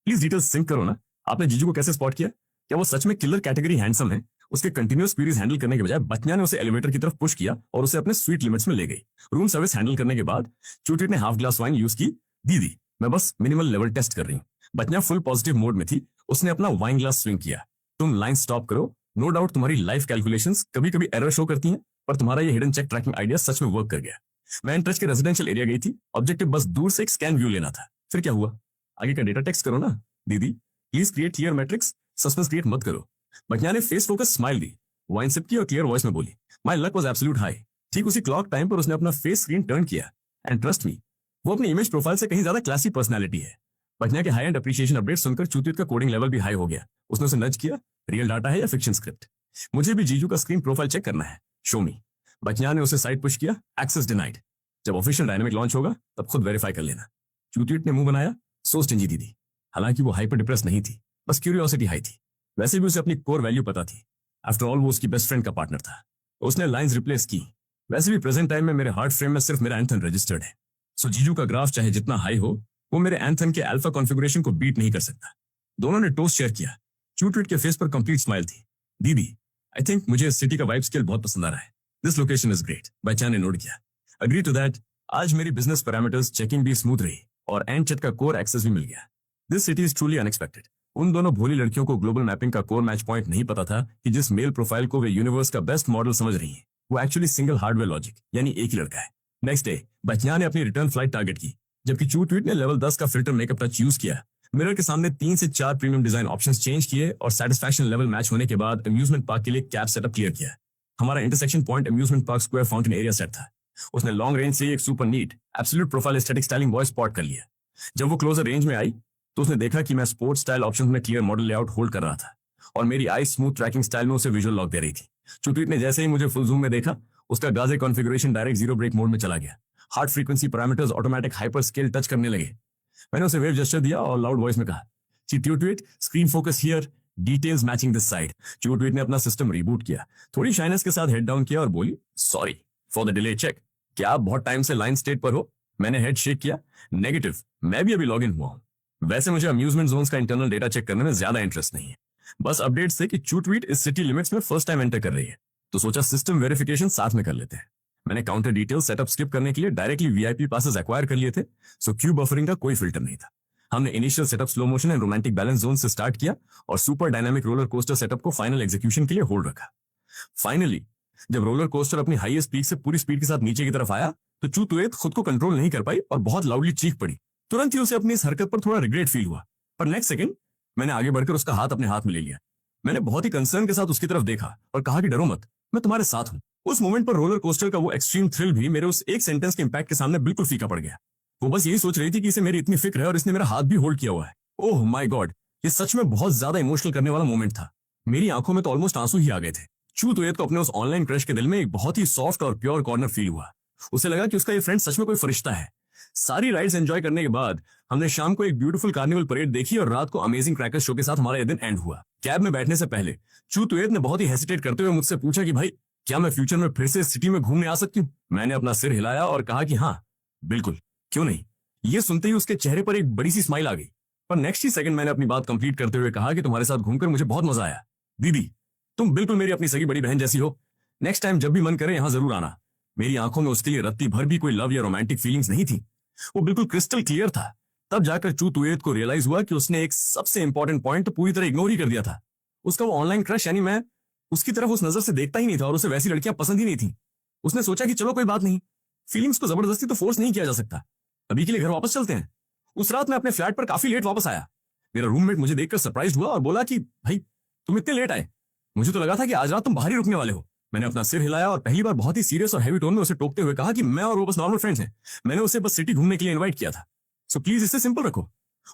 प्लीज डिटेल्स सिंक करो ना। आपने जीजू को कैसे स्पॉट किया? क्या वो सच में किलर कैटेगरी हैंडसम है? उसके कंटिन्यूअस क्वेरीज हैंडल करने के बजाय बचनिया ने उसे एलिवेटर की तरफ पुश किया और उसे अपने स्वीट लिमिट्स में ले गई। रूम सर्विस हैंडल करने के बाद चूतवीट ने हाफ ग्लास वाइन यूज की। दीदी, मैं बस मिनिमल लेवल टेस्ट कर रही हूँ। बचनिया फुल पॉजिटिव मोड में थी। उसने अपना वाइन ग्लास स्विंग किया। तुम लाइन स्टॉप करो। नो डाउट तुम्हारी लाइफ कैलकुलेशंस कभी कभी एरर शो करती हैं, पर तुम्हारा ये हिडन चेक ट्रैकिंग आइडिया सच में वर्क कर गया। मैं एंट्रेस के रेजिडेंशियल एरिया गई थी। ऑब्जेक्टिव बस दूर से एक स्कैन व्यू लेना था। फिर क्या हुआ? आगे का डेटा टेक्स्ट करो ना। दीदी please create clear matrix, suspense create मत करो। बचनिया ने फेस फोकस स्माइल दी, वाइन सिप की और क्लियर वॉइस में बोली, my luck was absolute high. ठीक उसी क्लॉक टाइम पर उसने अपना फेस स्क्रीन टर्न किया एंड ट्रस्ट मी, वो अपनी इमेज प्रोफाइल से कहीं ज्यादा क्लासी पर्सनैलिटी है। बचनिया के हाई एंड अप्रिशिएशन अपडेट सुनकर चूतवीट का कोडिंग लेवल भी हाई हो गया। उसने उसे नज किया, रियल डाटा है या फिक्शन स्क्रिप्ट? मुझे भी जीजू का स्क्रीन प्रोफाइल चेक करना है, शो मी। बचनिया ने उसे साइड पुश किया, एक्सेस डिनाइड। जब ऑफिशियल डायनामिक लॉन्च होगा तब खुद वेरीफाई कर लेना। चूतवीट ने मुंह बनाया, सो स्टिंजी दीदी। हालांकि वो हाइपर डिप्रेस नहीं थी, बस क्यूरियोसिटी हाई थी। वैसे भी उसे अपनी कोर वैल्यू पता थी। आफ्टर ऑल वो उसकी बेस्ट फ्रेंड का पार्टनर था। उसने लाइंस रिप्लेस की। वैसे भी प्रेजेंट टाइम में मेरे हार्ट फ्रेम में सिर्फ मेरा एंथन रजिस्टर्ड है, सो जीजू का ग्राफ चाहे जितना हाई हो, वो मेरे एंथन के अल्फा कॉन्फ़िगरेशन को बीट नहीं कर सकता। दोनों ने टोस्ट शेयर किया। चूतवीट के फेस पर कंप्लीट स्माइल थी। दीदी, आई थिंक मुझे इस सिटी का वाइब स्केल बहुत पसंद आ रहा है। This location is great. बच्चा ने नोट किया, अग्री टू दैट। आज मेरी बिजनेस पैरामीटर्स चेकिंग भी स्मूथ रही और एंड चेट का कोर एक्सेस भी मिल गया। This city is truly unexpected. उन दोनों भोली लड़कियों को ग्लोबल मैपिंग का कोर मैच पॉइंट नहीं पता था कि जिस मेल प्रोफाइल को वे यूनिवर्स का बेस्ट मॉडल समझ रही हैं, वो एक्चुअली सिंगल हार्डवेयर लॉजिक यानी एक ही लड़का है। नेक्स्ट डे बचनिया ने अपनी रिटर्न फ्लाइट टारगेट की, जबकि चूतवीट ने लेवल 10 का फिल्टर मेकअप टच यूज किया। मिरर के सामने 3 से 4 प्रीमियम डिजाइन ऑप्शंस चेंज किए और सेटिस्फैक्शन लेवल मैच होने के बाद अम्यूजमेंट पार्क के लिए कैब सेटअप क्लियर किया। हमारा intersection point amusement park square fountain area set था। उसने लॉन्ग रेंज से एक super neat absolute profile aesthetic styling boy spot कर लिया। जब वो क्लोजर रेंज में आई तो उसने देखा कि मैं स्पोर्ट्स स्टाइल ऑप्शंस में क्लियर मॉडल लेआउट होल्ड कर रहा था और मेरी आई स्मूथ ट्रैकिंग स्टाइल में उसे विजुअल लॉक दे रही थी। चूतवीट ने जैसे ही मुझे फुल जूम में देखा, उसका gaze configuration direct zero break mode में चला गया। Heart frequency parameters automatic hyper scale touch करने लगे। मैंने उसे वेव जेस्चर दिया और लाउड वॉइस में कहा, चूतवीट screen focus here, details matching this side. चूतवीट ने अपना सिस्टम रिबूट किया, थोड़ी शाइनेस के साथ हेड डाउन किया और बोली, sorry for the delay check. क्या आप बहुत टाइम से लाइन स्टेट पर हो? मैंने हेड शेक किया, नेगेटिव, मैं भी अभी लॉग इन हुआ हूं। वैसे मुझे अम्यूजमेंट जोन्स का इंटरनल डेटा चेक करने में ज्यादा इंटरेस्ट नहीं है, बस अपडेट से कि चूतवीट इस सिटी लिमिट्स में फर्स्ट टाइम एंटर कर रही है, तो सोचा सिस्टम वेरिफिकेशन साथ में कर लेते हैं। मैंने काउंटर डिटेल सेटअप स्किप करने के लिए डायरेक्टली वीआईपी पासेस एक्वायर कर लिए थे, सो क्यू बफरिंग का कोई फिल्टर नहीं था। हमने initial setup slow motion and romantic balance zone से स्टार्ट किया और super dynamic roller coaster setup को फाइनल एग्जीक्यूशन के लिए होल्ड रखा। फाइनली जब रोलर कोस्टर अपनी हाईएस्ट पीक से पूरी स्पीड के साथ नीचे की तरफ आया तो चूतवीट खुद को कंट्रोल नहीं कर पाई और बहुत लाउडली चीख पड़ी। तुरंत ही उसे अपनी इस हरकत पर थोड़ा रिग्रेट फील हुआ, पर नेक्स्ट सेकंड मैंने आगे बढ़कर उसका हाथ अपने हाथ में ले लिया। मैंने बहुत ही कंसर्न के साथ उसकी तरफ देखा और कहा कि डरो मत, मैं तुम्हारे साथ हूं। उस मोमेंट पर रोलर कोस्टर का वो एक्सट्रीम थ्रिल भी मेरे उस एक सेंटेंस के इंपैक्ट के सामने बिल्कुल फीका पड़ गया। वो बस यही सोच रही थी कि इसे मेरी इतनी फिक्र है और इसने मेरा हाथ भी होल्ड किया हुआ है। ओह माय गॉड, ये सच में बहुत ज्यादा इमोशनल करने वाला मोमेंट था। मेरी आंखों में तो ऑलमोस्ट आंसू ही आ गए थे। चू तुयत को अपने उस ऑनलाइन क्रश के दिल में एक बहुत ही सॉफ्ट और प्योर कॉर्नर फील हुआ। उसे लगा कि उसका ये फ्रेंड सच में कोई फरिश्ता है। सारी राइड्स एंजॉय करने के बाद हमने शाम को एक ब्यूटीफुल कार्निवल परेड देखी और रात को अमेजिंग क्रैकर्स शो के साथ हमारा ये दिन एंड हुआ। कैब में बैठने से पहले चू तुयत ने बहुत ही हेसिटेट करते हुए मुझसे पूछा कि भाई क्या मैं फ्यूचर में फिर से इस सिटी में घूमने आ सकती हूँ। मैंने अपना सिर हिलाया और कहा कि हाँ बिल्कुल, क्यों नहीं। ये सुनते ही उसके चेहरे पर एक बड़ी सी स्माइल आ गई। पर नेक्स्ट ही सेकंड मैंने अपनी बात कंप्लीट करते हुए कहा कि तुम्हारे साथ घूमकर मुझे बहुत मजा आया। दीदी तुम बिल्कुल मेरी अपनी सगी बड़ी बहन जैसी हो। नेक्स्ट टाइम जब भी मन करे यहाँ जरूर आना। मेरी आंखों में उसके लिए रत्ती भर भी कोई लव या रोमांटिक फीलिंग्स नहीं थी। वो बिल्कुल क्रिस्टल क्लियर था। तब जाकर चू तुयत को रियलाइज हुआ कि उसने एक सबसे इंपॉर्टेंट पॉइंट तो पूरी तरह इग्नोर ही कर दिया था। उसका वो ऑनलाइन क्रश यानी मैं उसकी तरफ उस नजर से देखता ही नहीं था और उसे वैसी लड़कियां पसंद ही नहीं थी। उसने सोचा कि चलो कोई बात नहीं, फीलिंग्स को जबरदस्ती तो फोर्स नहीं किया जा सकता। अभी के लिए घर वापस चलते हैं। उस रात मैं अपने फ्लैट पर काफी लेट वापस आया। मेरा रूममेट मुझे देखकर सरप्राइज हुआ और बोला कि भाई तुम इतने लेट आए, मुझे तो लगा था कि आज रात तुम बाहर ही रुकने वाले हो। मैंने अपना सिर हिलाया और पहली बार बहुत ही सीरियस और हैवी टोन में उसे टोकते हुए कहा कि मैं और वो बस नॉर्मल फ्रेंड्स हैं। मैंने उसे बस सिटी घूमने के लिए इन्वाइट किया था, सो प्लीज इसे सिंपल रखो।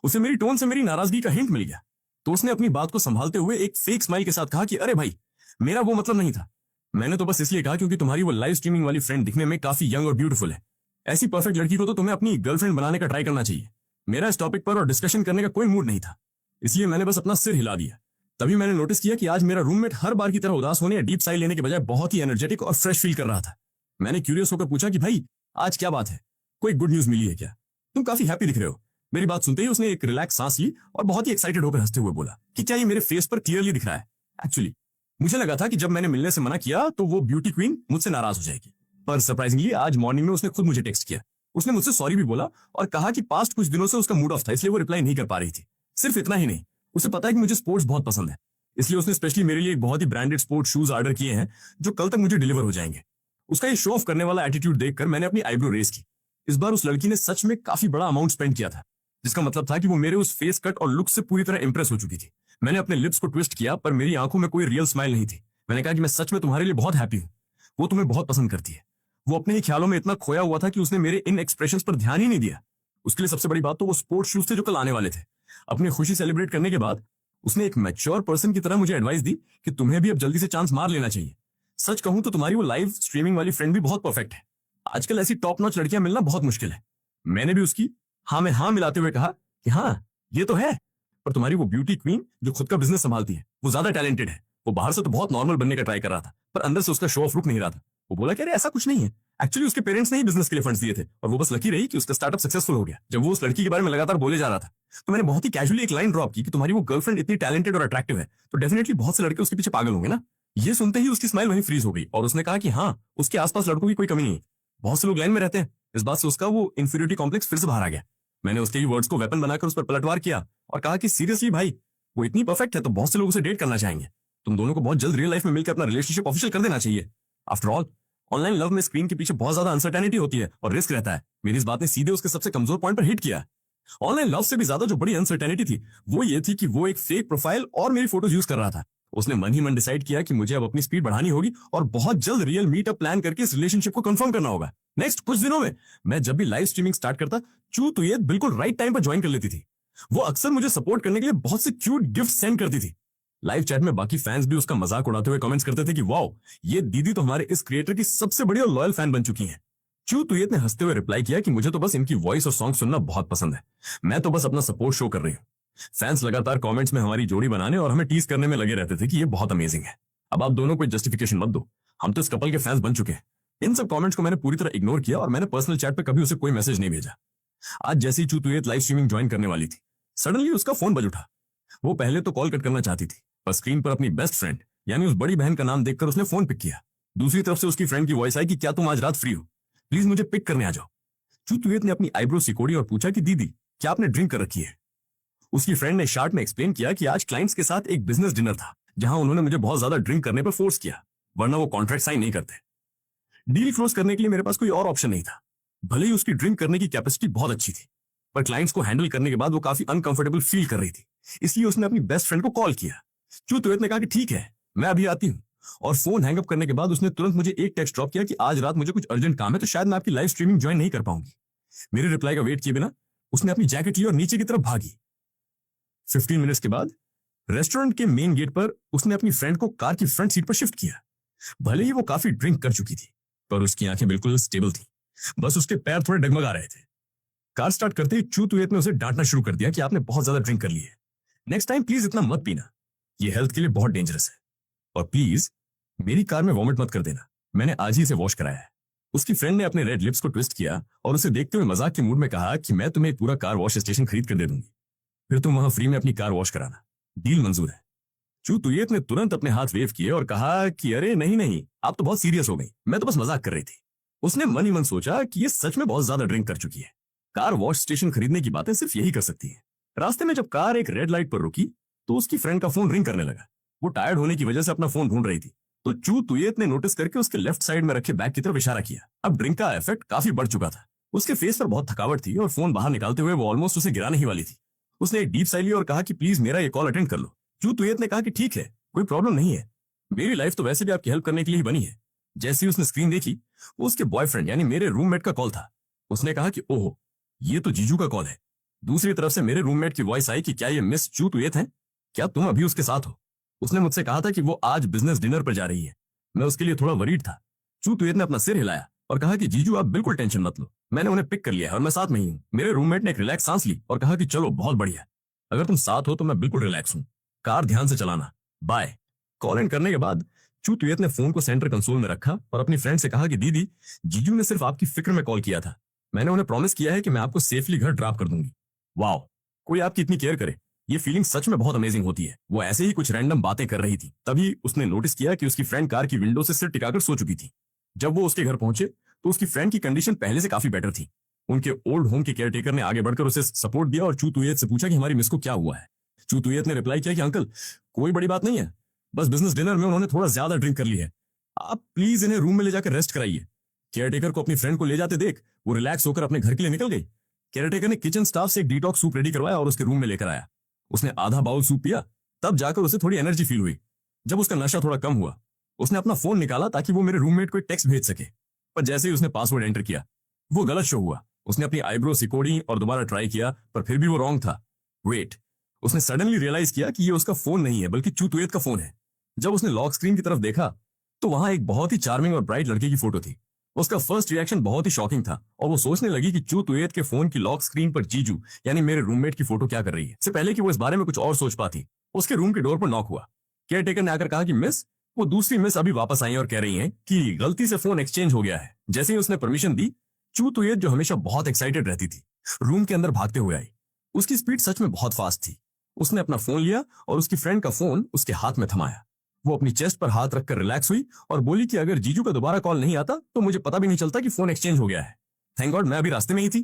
उसे मेरी टोन से मेरी नाराजगी का हिंट मिल गया, तो उसने अपनी बात को संभालते हुए एक फेक स्माइल के साथ कहा कि अरे भाई मेरा वो मतलब नहीं था। मैंने तो बस इसलिए कहा क्योंकि तुम्हारी वो लाइव स्ट्रीमिंग वाली फ्रेंड दिखने में काफी यंग और ब्यूटीफुल है। ऐसी परफेक्ट लड़की को तो तुम्हें अपनी गर्लफ्रेंड बनाने का ट्राई करना चाहिए। मेरा इस टॉपिक पर और डिस्कशन करने का कोई मूड नहीं था, इसलिए मैंने बस अपना सिर हिला दिया। तभी मैंने नोटिस किया कि आज मेरा रूममेट हर बार की तरह उदास होने या डीप साइड लेने के बजाय बहुत ही एनर्जेटिक और फ्रेश फील कर रहा था। मैंने क्यूरियस होकर पूछा कि भाई आज क्या बात है, कोई गुड न्यूज मिली है क्या? तुम काफी हैप्पी दिख रहे हो। मेरी बात सुनते ही उसने एक रिलैक्स सांस ली और बहुत ही एक्साइटेड होकर हंसते हुए बोला कि क्या ये मेरे फेस पर क्लियरली दिख रहा है? एक्चुअली मुझे लगा था कि जब मैंने मिलने से मना किया तो वो ब्यूटी क्वीन मुझसे नाराज हो जाएगी, पर सरप्राइजिंगली आज मॉर्निंग में उसने खुद मुझे टेक्स्ट किया। उसने मुझसे सॉरी भी बोला और कहा कि पास्ट कुछ दिनों से उसका मूड ऑफ था, इसलिए वो रिप्लाई नहीं कर पा रही थी। सिर्फ इतना ही नहीं, उसे पता है कि मुझे स्पोर्ट्स बहुत पसंद है, इसलिए उसने स्पेशली मेरे लिए एक बहुत ही ब्रांडेड स्पोर्ट्स शूज ऑर्डर किए हैं जो कल तक मुझे डिलीवर हो जाएंगे। उसका ये शो ऑफ करने वाला एटीट्यूड देखकर मैंने अपनी आईब्रो रेस की। इस बार उस लड़की ने सच में काफी बड़ा अमाउंट स्पेंड किया था, जिसका मतलब था कि वो मेरे उस फेस कट और लुक से पूरी तरह इंप्रेस हो चुकी थी। मैंने अपने लिप्स को ट्विस्ट किया, पर मेरी आंखों में कोई रियल स्माइल नहीं थी। मैंने कहा कि मैं सच में तुम्हारे लिए बहुत हैप्पी हूँ, वो तुम्हें बहुत पसंद करती है। वो अपने ही ख्यालों में इतना खोया हुआ था कि उसने मेरे इन एक्सप्रेशंस पर ध्यान ही नहीं दिया। उसके लिए सबसे बड़ी बात तो वो स्पोर्ट्स शूज थे जो कल आने वाले थे। अपनी खुशी सेलिब्रेट करने के बाद उसने एक मैच्योर पर्सन की तरह मुझे एडवाइस दी कि तुम्हें भी अब जल्दी से चांस मार लेना चाहिए। सच कहूं तो तुम्हारी वो लाइव स्ट्रीमिंग वाली फ्रेंड भी बहुत परफेक्ट है। आजकल ऐसी टॉप नॉच लड़कियां मिलना बहुत मुश्किल है। मैंने भी उसकी हाँ में हाँ मिलाते हुए कहा कि हाँ ये तो है, पर तुम्हारी वो ब्यूटी क्वीन जो खुद का बिजनेस संभालती है वो ज्यादा टैलेंटेड है। वो बाहर से तो बहुत नॉर्मल बनने का ट्राई कर रहा था, पर अंदर से उसका शो ऑफ रुक नहीं रहा था। वो बोला कि अरे ऐसा कुछ नहीं है, एक्चुअली उसके पेरेंट्स ने ही बिजनेस के लिए फंड्स दिए थे और वो बस लकी रही कि उसका स्टार्टअप सक्सेसफुल हो गया। जब वो उस लड़की के बारे में लगातार बोले जा रहा था तो मैंने बहुत ही कैजुअली एक लाइन ड्रॉप की कि तुम्हारी वो गर्लफ्रेंड इतनी टैलेंटेड और अट्रैक्टिव है तो डेफिनेटली बहुत से लड़के उसके पीछे पागल होंगे ना। ये सुनते ही उसकी स्माइल वहीं फ्रीज हो गई और उसने कहा कि हाँ उसके आसपास लड़कों की कोई कमी नहीं, बहुत से लोग लाइन में रहते हैं। इस बात से उसका वो इंफीरियरिटी कॉम्प्लेक्स फिर से बाहर आ गया। मैंने उसके ही वर्ड्स को वेपन बनाकर उस पर पलटवार किया और कहा कि सीरियसली भाई वो इतनी परफेक्ट है तो बहुत से लोग उसे डेट करना चाहेंगे। तुम दोनों को बहुत जल्द रियल लाइफ में मिलकर अपना रिलेशनशिप ऑफिशियल कर देना चाहिए। आफ्टर ऑल ऑनलाइन लव में स्क्रीन के पीछे बहुत ज्यादा अनसर्टेनिटी होती है और रिस्क रहता है। मेरी इस बात ने सीधे उसके सबसे कमजोर पॉइंट पर हिट किया। ऑनलाइन लव से भी ज्यादा जो बड़ी अनसर्टेनिटी थी वो ये थी कि वो एक फेक प्रोफाइल और मेरी फोटोज यूज कर रहा था। उसने मन ही मन डिसाइड किया कि मुझे अब अपनी स्पीड बढ़ानी होगी और बहुत जल्द रियल मीटअप प्लान करके इस रिलेशनशिप को कंफर्म करना होगा। नेक्स्ट कुछ दिनों में मैं जब भी लाइव स्ट्रीमिंग स्टार्ट करता चू तुयत बिल्कुल राइट टाइम पर ज्वाइन कर लेती थी। वो अक्सर मुझे सपोर्ट करने के लिए बहुत से क्यूट गिफ्ट सेंड करती थी। लाइव चैट में बाकी फैंस भी उसका मजाक उड़ाते हुए कमेंट्स करते थे कि वाओ ये दीदी तो हमारे इस क्रिएटर की सबसे बड़ी और लॉयल फैन बन चुकी हैं। चू तुयत ने हंसते हुए रिप्लाई किया कि मुझे तो बस इनकी वॉइस और सॉन्ग सुनना बहुत पसंद है, मैं तो बस अपना सपोर्ट शो कर रही हूँ। फैंस लगातार कमेंट्स में हमारी जोड़ी बनाने और हमें टीज करने में लगे रहते थे कि ये बहुत अमेजिंग है। अब आप दोनों कोई जस्टिफिकेशन मत दो, हम तो इस कपल के फैंस बन चुके हैं। इन सब कमेंट्स को मैंने पूरी तरह इग्नोर किया और मैंने पर्सनल चैट पे कभी उसे कोई मैसेज नहीं भेजा। आज जैसे ही चू तुयत लाइव स्ट्रीमिंग ज्वाइन करने वाली थी सडनली उसका फोन बज उठा। वो पहले तो कॉल कट करना चाहती थी, पर स्क्रीन पर अपनी बेस्ट फ्रेंड यानी उस बड़ी बहन का नाम देखकर उसने फोन पिक किया। दूसरी तरफ से उसकी फ्रेंड की वॉइस आई कि क्या तुम आज रात फ्री हो, प्लीज मुझे पिक करने आ जाओ। चू तुयत ने अपनी आईब्रो सिकोड़ी और पूछा कि दीदी क्या आपने ड्रिंक कर रखी है। उसकी फ्रेंड ने शार्ट में एक्सप्लेन किया कि आज क्लाइंट्स के साथ एक बिजनेस डिनर था जहां उन्होंने मुझे बहुत ज्यादा ड्रिंक करने पर फोर्स किया, वरना वो कॉन्ट्रैक्ट साइन नहीं करते। डील क्लोज करने के लिए मेरे पास कोई और ऑप्शन नहीं था। भले ही उसकी ड्रिंक करने की कैपेसिटी बहुत अच्छी थी, पर क्लाइंट्स को हैंडल करने के बाद वो काफी अनकंफर्टेबल फील कर रही थी, इसलिए उसने अपनी बेस्ट फ्रेंड को कॉल किया। चू तुयत ने कहा कि ठीक है मैं अभी आती हूँ, और फोन हैंग अप करने के बाद उसने तुरंत मुझे एक टेक्स्ट ड्रॉप किया कि आज रात मुझे कुछ अर्जेंट काम है तो शायद मैं आपकी लाइव स्ट्रीमिंग ज्वाइन नहीं कर पाऊंगी। मेरे रिप्लाई का वेट किए बिना उसने अपनी जैकेट ली और नीचे की तरफ भागी। 15 मिनट्स के बाद रेस्टोरेंट के मेन गेट पर उसने अपनी फ्रेंड को कार की फ्रंट सीट पर शिफ्ट किया। भले ही वो काफी ड्रिंक कर चुकी थी, पर उसकी आंखें बिल्कुल स्टेबल थी। बस उसके पैर थोड़े डगमगा रहे थे। कार स्टार्ट करते ही चू तुयत ने उसे डांटना शुरू कर दिया कि आपने बहुत ज्यादा ड्रिंक कर ली है। नेक्स्ट टाइम प्लीज इतना मत पीना, ये हेल्थ के लिए बहुत डेंजरस है। और प्लीज मेरी कार में वॉमिट मत कर देना, मैंने आज ही इसे वॉश कराया है। उसकी फ्रेंड ने अपने रेड लिप्स को ट्विस्ट किया और उसे देखते हुए मजाक के मूड में कहा कि मैं तुम्हें एक पूरा कार वॉश स्टेशन खरीद कर दे दूंगी, फिर तुम वहां फ्री में अपनी कार वॉश कराना, डील मंजूर है। चू तुयत ने तुरंत अपने हाथ वेव किए और कहा कि अरे नहीं नहीं, आप तो बहुत सीरियस हो गई, मैं तो बस मजाक कर रही थी। उसने मन ही मन सोचा कि ये सच में बहुत ज्यादा ड्रिंक कर चुकी है, कार वॉश स्टेशन खरीदने की बातें सिर्फ यही कर सकती है। रास्ते में जब कार एक रेड लाइट पर रुकी तो उसकी फ्रेंड का फोन रिंग करने लगा। वो टायर्ड होने की वजह से अपना फोन ढूंढ रही थी, तो चू तुयत ने नोटिस करके उसके लेफ्ट साइड में रखे बैग की तरफ इशारा किया। अब ड्रिंक का इफेक्ट काफी बढ़ चुका था, उसके फेस पर बहुत थकावट थी और फोन बाहर निकालते हुए वो ऑलमोस्ट उसे गिराने ही वाली थी। उसने एक डीप साई ली और कहा कि प्लीज मेरा ये कॉल अटेंड कर लो। चू तुयत ने कहा कि ठीक है, कोई प्रॉब्लम नहीं है, मेरी लाइफ तो वैसे भी आपकी हेल्प करने के लिए ही बनी है। जैसे ही उसने स्क्रीन देखी, वो उसके बॉयफ्रेंड यानी मेरे रूममेट का कॉल था। उसने कहा कि ओह, ये तो जीजू का कॉल है। दूसरी तरफ से मेरे रूममेट की वॉइस आई कि क्या ये मिस चू तुयत हैं? क्या तुम अभी उसके साथ हो? उसने मुझसे कहा था कि वो आज बिजनेस डिनर पर जा रही है। मैं उसके लिए थोड़ा वरीड था। चू तुयत ने अपना सिर हिलाया और कहा कि जीजू आप बिल्कुल टेंशन मत लो, मैंने उन्हें पिक कर लिया है और मैं साथ में ही हूँ। मेरे रूममेट ने एक रिलैक्स सांस ली और कहा कि चलो बहुत बढ़िया, अगर तुम साथ हो तो मैं बिल्कुल रिलैक्स हूँ, कार ध्यान से चलाना, बाय। कॉल एंड करने के बाद चू तुयत ने फोन को सेंटर कंसोल में रखा और अपनी फ्रेंड से कहा कि दीदी, जीजू ने सिर्फ आपकी फिक्र में कॉल किया था, मैंने उन्हें प्रॉमिस किया है कि मैं आपको सेफली घर ड्रॉप कर दूंगी। वाओ, कोई आपकी इतनी केयर करे, ये फीलिंग सच में बहुत अमेजिंग होती है। वो ऐसे ही कुछ रैंडम बातें कर रही थी, तभी उसने नोटिस किया कि उसकी फ्रेंड कार की विंडो से सिर टिकाकर सो चुकी थी। जब वो उसके घर पहुंचे तो उसकी फ्रेंड की कंडीशन पहले से काफी बेटर थी। उनके ओल्ड होम के केयरटेकर ने आगे बढ़कर उसे सपोर्ट दिया और चू तुयत से पूछा कि हमारी मिस को क्या हुआ है। चू तुयत ने रिप्लाई किया कि अंकल, कोई बड़ी बात नहीं है, बस बिजनेस डिनर में उन्होंने थोड़ा ज्यादा ड्रिंक कर ली है, आप प्लीज इन्हें रूम में ले जाकर रेस्ट कराइए। केयरटेकर को अपनी फ्रेंड को ले जाते देख वो रिलैक्स होकर अपने घर के लिए निकल गई। केयरटेकर ने किचन स्टाफ से एक डिटॉक्स सूप रेडी करवाया और उसके रूम में लेकर आया। उसने आधा बाउल सूप पिया, तब जाकर उसे थोड़ी एनर्जी फील हुई। जब उसका नशा थोड़ा कम हुआ, उसने अपना फोन निकाला ताकि वो मेरे रूममेट को एक टेक्स्ट भेज सके, पर जैसे ही उसने पासवर्ड एंटर किया वो गलत शो हुआ। उसने अपनी आईब्रो सिकोड़ी और दोबारा ट्राई किया, पर फिर भी वो रॉन्ग था। वेट, उसने सडनली रियलाइज किया कि ये उसका फोन नहीं है बल्कि चू तुयत का फोन है। जब उसने लॉक स्क्रीन की तरफ देखा तो वहां एक बहुत ही चार्मिंग और ब्राइट लड़के की फोटो थी। उसका फर्स्ट रिएक्शन बहुत ही शॉकिंग था और वो सोचने लगी कि चू तुयत के फोन की लॉक स्क्रीन पर जीजू यानी मेरे रूममेट की फोटो क्या कर रही है। इससे पहले कि वो इस बारे में कुछ और सोच पाती, उसके रूम के डोर पर नॉक हुआ। केयरटेकर ने आकर कहा कि मिस, वो दूसरी मिस अभी वापस आई और कह रही हैं कि गलती से फोन एक्सचेंज हो गया है। जैसे ही उसने परमिशन दी, चू तुयत जो हमेशा बहुत एक्साइटेड रहती थी, रूम के अंदर भागते हुए आई। उसकी स्पीड सच में बहुत फास्ट थी। उसने अपना फोन लिया और उसकी फ्रेंड का फोन उसके हाथ में थमाया। वो अपनी चेस्ट पर हाथ रखकर रिलैक्स हुई और बोली कि अगर जीजू का दोबारा कॉल नहीं आता तो मुझे पता भी नहीं चलता कि फोन एक्सचेंज हो गया है। थैंक गॉड मैं अभी रास्ते में ही थी।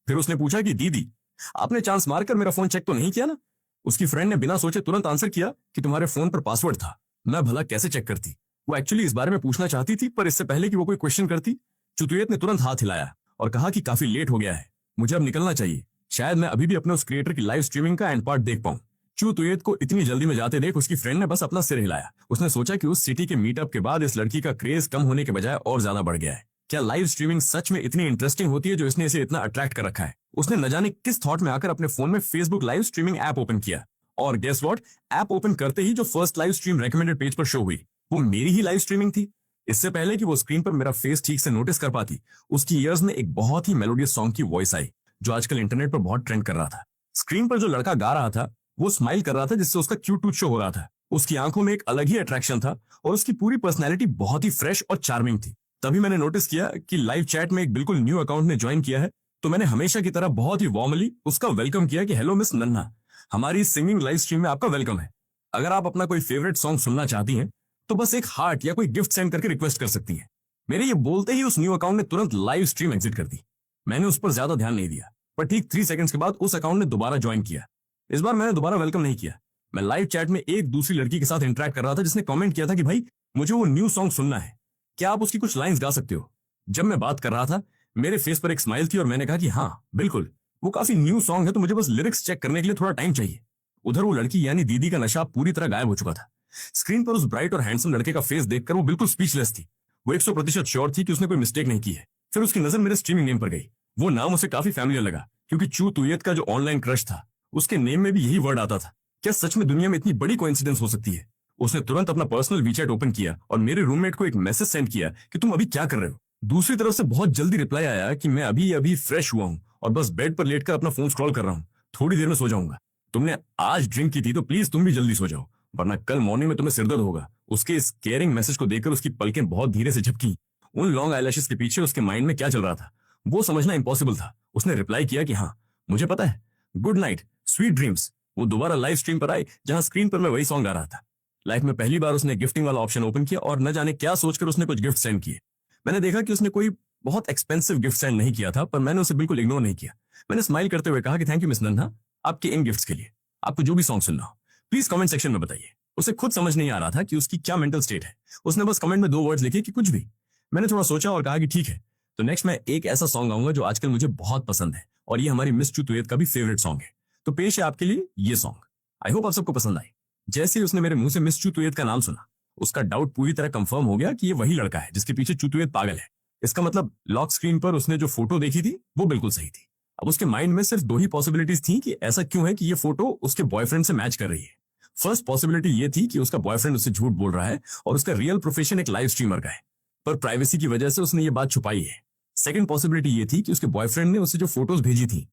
फिर उसने पूछा कि दीदी, आपने चांस मारकर मेरा फोन चेक तो नहीं किया ना? उसकी फ्रेंड ने बिना सोचे तुरंत आंसर किया कि तुम्हारे फोन पर पासवर्ड था। मैं भला कैसे चेक करती? वो एक्चुअली इस बारे में पूछना चाहती थी, पर इससे पहले कि वो कोई क्वेश्चन करती, चू तुयत ने तुरंत हाथ हिलाया और कहा कि काफी लेट हो गया है, मुझे अब निकलना चाहिए। शायद मैं अभी भी अपने उस क्रिएटर की लाइव स्ट्रीमिंग का एंड पार्ट देख पाऊं। चू तुयत को इतनी जल्दी में जाते देख उसकी फ्रेंड ने बस अपना सिर हिलाया। उसने सोचा कि उस सिटी के मीटअप के बाद इस लड़की का क्रेज कम होने के बजाय और ज्यादा बढ़ गया है। क्या लाइव स्ट्रीमिंग सच में इतनी इंटरेस्टिंग होती है जो इसने इसे इतना अट्रैक्ट कर रखा है? उसने न जाने किस थॉट में आकर अपने फोन में Facebook live streaming app open किया और गेस व्हाट, ऐप ओपन करते ही जो first live stream recommended page पर शो हुई वो मेरी ही लाइव स्ट्रीमिंग थी। इससे पहले कि वो स्क्रीन पर मेरा फेस ठीक से नोटिस कर पाती, उसकी ईयर्स में एक बहुत ही मेलोडियस सॉन्ग की वॉइस आई जो आजकल इंटरनेट पर बहुत ट्रेंड कर रहा था। स्क्रीन पर जो लड़का गा रहा था वो स्माइल कर रहा था जिससे उसका क्यूट टूथ शो हो रहा था। उसकी आंखों में एक अलग ही अट्रैक्शन था और उसकी पूरी पर्सनैलिटी बहुत ही फ्रेश और चार्मिंग थी। तभी मैंने नोटिस किया कि लाइव चैट में एक बिल्कुल न्यू अकाउंट ने ज्वाइन किया है, तो मैंने हमेशा की तरह बहुत ही वार्मली उसका वेलकम किया कि हेलो मिस नन्हा, हमारी सिंगिंग लाइव स्ट्रीम में आपका वेलकम है। अगर आप अपना कोई फेवरेट सॉन्ग सुनना चाहती हैं तो बस एक हार्ट या कोई गिफ्ट सेंड करके रिक्वेस्ट कर सकती हैं। मेरे ये बोलते ही उस न्यू अकाउंट ने तुरंत लाइव स्ट्रीम एग्जिट कर दी। मैंने उस पर ज्यादा ध्यान नहीं दिया, पर ठीक 3 सेकंड्स के बाद उस अकाउंट ने दोबारा ज्वाइन किया। इस बार मैंने दोबारा वेलकम नहीं किया। मैं लाइव चैट में एक दूसरी लड़की के साथ इंटरेक्ट कर रहा था जिसने कमेंट किया था कि भाई मुझे वो न्यू सॉन्ग सुनना है, क्या आप उसकी कुछ लाइंस गा सकते हो? जब मैं बात कर रहा था मेरे फेस पर एक स्माइल थी और मैंने कहा कि हाँ बिल्कुल, वो काफी न्यू सॉन्ग है तो मुझे बस लिरिक्स चेक करने के लिए थोड़ा टाइम चाहिए। उधर वो लड़की यानी दीदी का नशा पूरी तरह गायब हो चुका था। स्क्रीन पर उस ब्राइट और हैंडसम लड़के का फेस देखकर वो बिल्कुल स्पीचलेस थी। वो 100% श्योर थी कि उसने कोई मिस्टेक नहीं की है। फिर उसकी नजर मेरे स्ट्रीमिंग नेम पर गई। वो नाम उसे काफी फैमिलियर लगा क्योंकि चू तुयत का जो ऑनलाइन क्रश था उसके नेम में भी यही वर्ड आता था। क्या सच में दुनिया में इतनी बड़ी कोइंसिडेंस हो सकती है? उसने तुरंत अपना पर्सनल वीचैट ओपन किया और मेरे रूममेट को एक मैसेज सेंड किया कि तुम अभी क्या कर रहे हो। दूसरी तरफ से बहुत जल्दी रिप्लाई आया कि मैं अभी अभी फ्रेश हुआ हूं और बस बेड पर लेटकर अपना फोन स्क्रॉल कर रहा हूं, थोड़ी देर में सो जाऊंगा। तुमने आज ड्रिंक की थी तो प्लीज तुम भी जल्दी सो जाओ, वरना कल मॉर्निंग में तुम्हें सिरदर्द होगा। उसके इस केयरिंग मैसेज को देखकर उसकी पलकें बहुत धीरे से झपकी। उन लॉन्ग आईलैशेस के पीछे उसके माइंड में क्या चल रहा था वो समझना इंपॉसिबल था। उसने रिप्लाई किया कि हाँ मुझे पता है, गुड नाइट, स्वीट ड्रीम्स। वो दोबारा लाइव स्ट्रीम पर आई जहां स्क्रीन पर मैं वही सॉन्ग गा रहा था। लाइफ में पहली बार उसने गिफ्टिंग वाला ऑप्शन ओपन किया और न जाने क्या सोचकर उसने कुछ गिफ्ट सेंड किए। मैंने देखा कि उसने कोई बहुत एक्सपेंसिव गिफ्ट सेंड नहीं किया था, पर मैंने उसे बिल्कुल इग्नोर नहीं किया। मैंने स्माइल करते हुए कहा कि थैंक यू मिस नन्हा, आपके इन गिफ्ट्स के लिए। आपको जो भी सॉन्ग सुनना हो प्लीज कमेंट सेक्शन में बताइए। उसे खुद समझ नहीं आ रहा था कि उसकी क्या मेंटल स्टेट है। उसने बस कमेंट में 2 वर्ड्स लिखे कि कुछ भी। मैंने थोड़ा सोचा और कहा कि ठीक है, तो नेक्स्ट मैं एक ऐसा सॉन्ग गाऊंगा जो आजकल मुझे बहुत पसंद है और ये हमारी मिस चुतुएत का भी फेवरेट सॉन्ग है। तो पेश है आपके लिए ये सॉन्ग। आई होप आप सबको पसंद आई। जैसे ही उसने मेरे मुंह से मिस चुतुएत का नाम सुना, उसका डाउट पूरी तरह कंफर्म हो गया कि ये वही लड़का है जिसके पीछे चुतुएत पागल है। इसका मतलब लॉक स्क्रीन पर उसने जो फोटो देखी थी वो बिल्कुल सही थी। अब उसके माइंड में सिर्फ 2 ही पॉसिबिलिटीज थी कि ऐसा क्यों है कि ये फोटो उसके बॉयफ्रेंड से मैच कर रही है। फर्स्ट पॉसिबिलिटी ये थी कि उसका बॉयफ्रेंड उससे झूठ बोल रहा है और उसका रियल प्रोफेशन एक लाइव स्ट्रीमर का है, पर प्राइवेसी की वजह से उसने ये बात छुपाई है। सेकंड पॉसिबिलिटी ये थी कि उसके बॉयफ्रेंड ने उसे जो फोटोज भेजी थी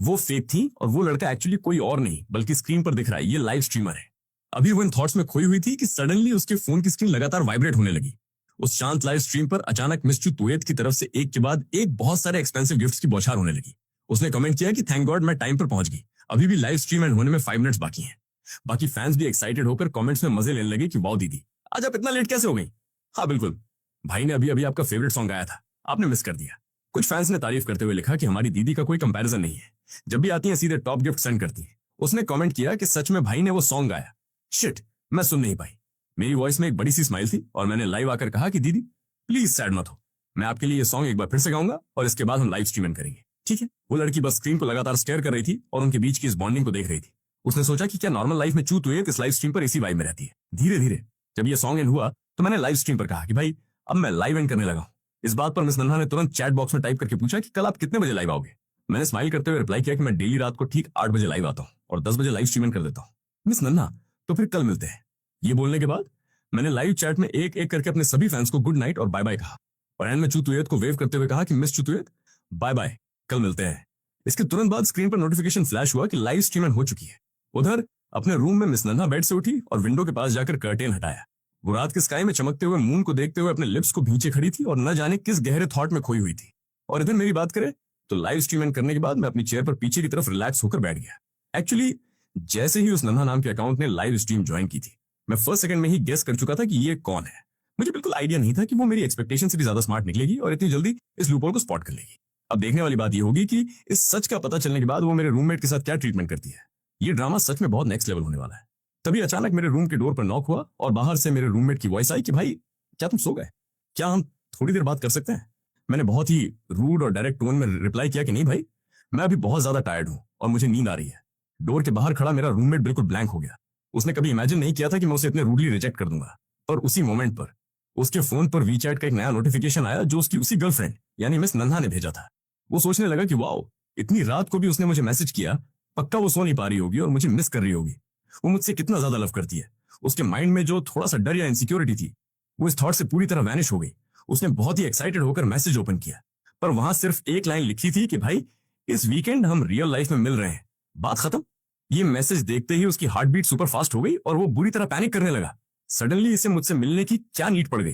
वो फेक थी और वो लड़का एक्चुअली कोई और नहीं बल्कि स्क्रीन पर दिख रहा है ये लाइव स्ट्रीमर है। अभी वो इन थॉट्स में खोई हुई थी कि सडनली उसके फोन की स्क्रीन लगातार वाइब्रेट होने लगी। उस शांत लाइव स्ट्रीम पर अचानक मिस चुतुएत की तरफ से एक के बाद एक बहुत सारे एक्सपेंसिव गिफ्ट्स की बौछार होने लगी। उसने कमेंट किया कि थैंक गॉड मैं टाइम पर पहुंच गई, अभी भी लाइव स्ट्रीम एंड होने में 5 मिनट्स बाकी हैं। बाकी फैंस भी एक्साइटेड होकर कमेंट्स में मजे लेने लगे कि वाओ दीदी आज आप इतना लेट कैसे हो गई। हाँ बिल्कुल, भाई ने अभी अभी आपका फेवरेट सॉन्ग गाया था, आपने मिस कर दिया। कुछ फैंस ने तारीफ करते हुए लिखा कि हमारी दीदी का कोई कंपैरिजन नहीं है, जब भी आती है सीधे टॉप गिफ्ट सेंड करती है। उसने कमेंट किया कि सच में भाई ने वो सॉन्ग गाया, शिट मैं सुन नहीं पाई। मेरी वॉइस में एक बड़ी सी स्माइल थी और मैंने लाइव आकर कहा कि दीदी प्लीज सैड मत हो, मैं आपके लिए ये सॉन्ग एक बार फिर से गाऊंगा और इसके बाद हम लाइव स्ट्रीमिंग करेंगे, ठीक है। वो लड़की बस स्क्रीन को लगातार स्टेयर कर रही थी और उनके बीच की इस बॉन्डिंग को देख रही थी। उसने सोचा कि क्या नॉर्मल लाइफ में चूतुएत इस लाइव स्ट्रीम पर इसी वाइब में रहती है। धीरे धीरे जब ये सॉन्ग एंड हुआ तो मैंने लाइव स्ट्रीम पर कहा कि भाई अब मैं लाइव एंड करने लगा हूं। इस बात पर मिस नन्हा ने तुरंत चैट बॉक्स में टाइप करके पूछा कि कल आप कितने बजे लाइव आओगे। मैंने स्माइल करते हुए रिप्लाई किया कि मैं डेली रात को ठीक 8 बजे लाइव आता हूँ और 10 बजे लाइव स्ट्रीमिंग कर देता हूँ। मिस नन्हा तो फिर कल मिलते हैं। ये बोलने के बाद मैंने लाइव चैट में एक एक करके अपने सभी फैंस को गुड नाइट और बाय बाय कहा और एंड में चुतुएत को वेव करते हुए कहा कि मिस चुतुएत बाय बाय, कल मिलते हैं। इसके तुरंत बाद स्क्रीन पर नोटिफिकेशन फ्लैश हुआ कि लाइव स्ट्रीमिंग हो चुकी है। उधर अपने रूम में मिस नन्हा बेड से उठी और विंडो के पास जाकर कर्टेन हटाया। वो रात के स्काई में चमकते हुए मून को देखते हुए अपने लिप्स को भींचे खड़ी थी और न जाने किस गहरे थॉट में खोई हुई थी। और इधर मेरी बात करें तो लाइव स्ट्रीमिंग करने के बाद मैं अपनी चेयर पर पीछे की तरफ रिलैक्स होकर बैठ गया। एक्चुअली जैसे ही उस नन्हा नाम के अकाउंट ने लाइव स्ट्रीम ज्वाइन की थी, मैं फर्स्ट सेकंड में ही गेस कर चुका था कि ये कौन है। मुझे बिल्कुल आइडिया नहीं था कि वो मेरी एक्सपेक्टेशन से भी ज्यादा स्मार्ट निकलेगी और इतनी जल्दी इस लूपहोल को स्पॉट कर लेगी। अब देखने वाली बात ये होगी कि इस सच का पता चलने के बाद वो मेरे रूममेट के साथ क्या ट्रीटमेंट करती है। ये ड्रामा सच में बहुत नेक्स्ट लेवल होने वाला है। तभी अचानक मेरे रूम के डोर पर नॉक हुआ और बाहर से मेरे रूममेट की वॉइस आई कि भाई क्या तुम सो गए, क्या हम थोड़ी देर बात कर सकते हैं। मैंने बहुत ही रूड और डायरेक्ट टोन में रिप्लाई किया कि नहीं भाई, मैं अभी बहुत ज्यादा टायर्ड हूं और मुझे नींद आ रही है। डोर के बाहर खड़ा मेरा रूममेट बिल्कुल ब्लैंक हो गया। उसने कभी इमेजिन नहीं किया था कि मैं उसे इतने रूडली रिजेक्ट कर दूंगा। और उसी मोमेंट पर उसके फोन पर वीचैट का एक नया नोटिफिकेशन आया जो उसकी उसी गर्लफ्रेंड यानी मिस नन्हा ने भेजा था। वो सोचने लगा कि वाओ, इतनी रात को भी उसने मुझे मैसेज किया, पक्का वो सो नहीं पा रही होगी और मुझे मिस कर रही होगी। वो मुझसे कितना ज्यादा लव करती है। उसके माइंड में जो थोड़ा सा डर या इनसिक्योरिटी थी वो इस थॉट से पूरी तरह वैनिश हो गई। उसने बहुत ही एक्साइटेड होकर मैसेज ओपन किया, पर वहां सिर्फ एक लाइन लिखी थी कि भाई इस वीकेंड हम रियल लाइफ में मिल रहे हैं, बात खत्म। ये मैसेज देखते ही उसकी हार्ट बीट सुपर फास्ट हो गई और वो बुरी तरह पैनिक करने लगा। सडनली इसे मुझसे मिलने की क्या नीड पड़ गई,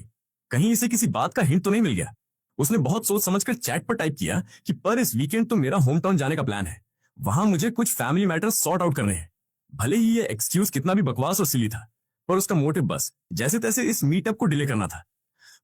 कहीं इसे किसी बात का हिंट तो नहीं मिल गया। उसने बहुत सोच समझकर चैट पर टाइप किया कि पर इस वीकेंड तो मेरा होम टाउन जाने का प्लान है, वहां मुझे कुछ फैमिली मैटर्स सॉर्ट आउट करने हैं। भले ही ये एक्सक्यूज कितना भी बकवास और सिली था, पर उसका मोटिव बस जैसे तैसे इस मीटअप को डिले करना था।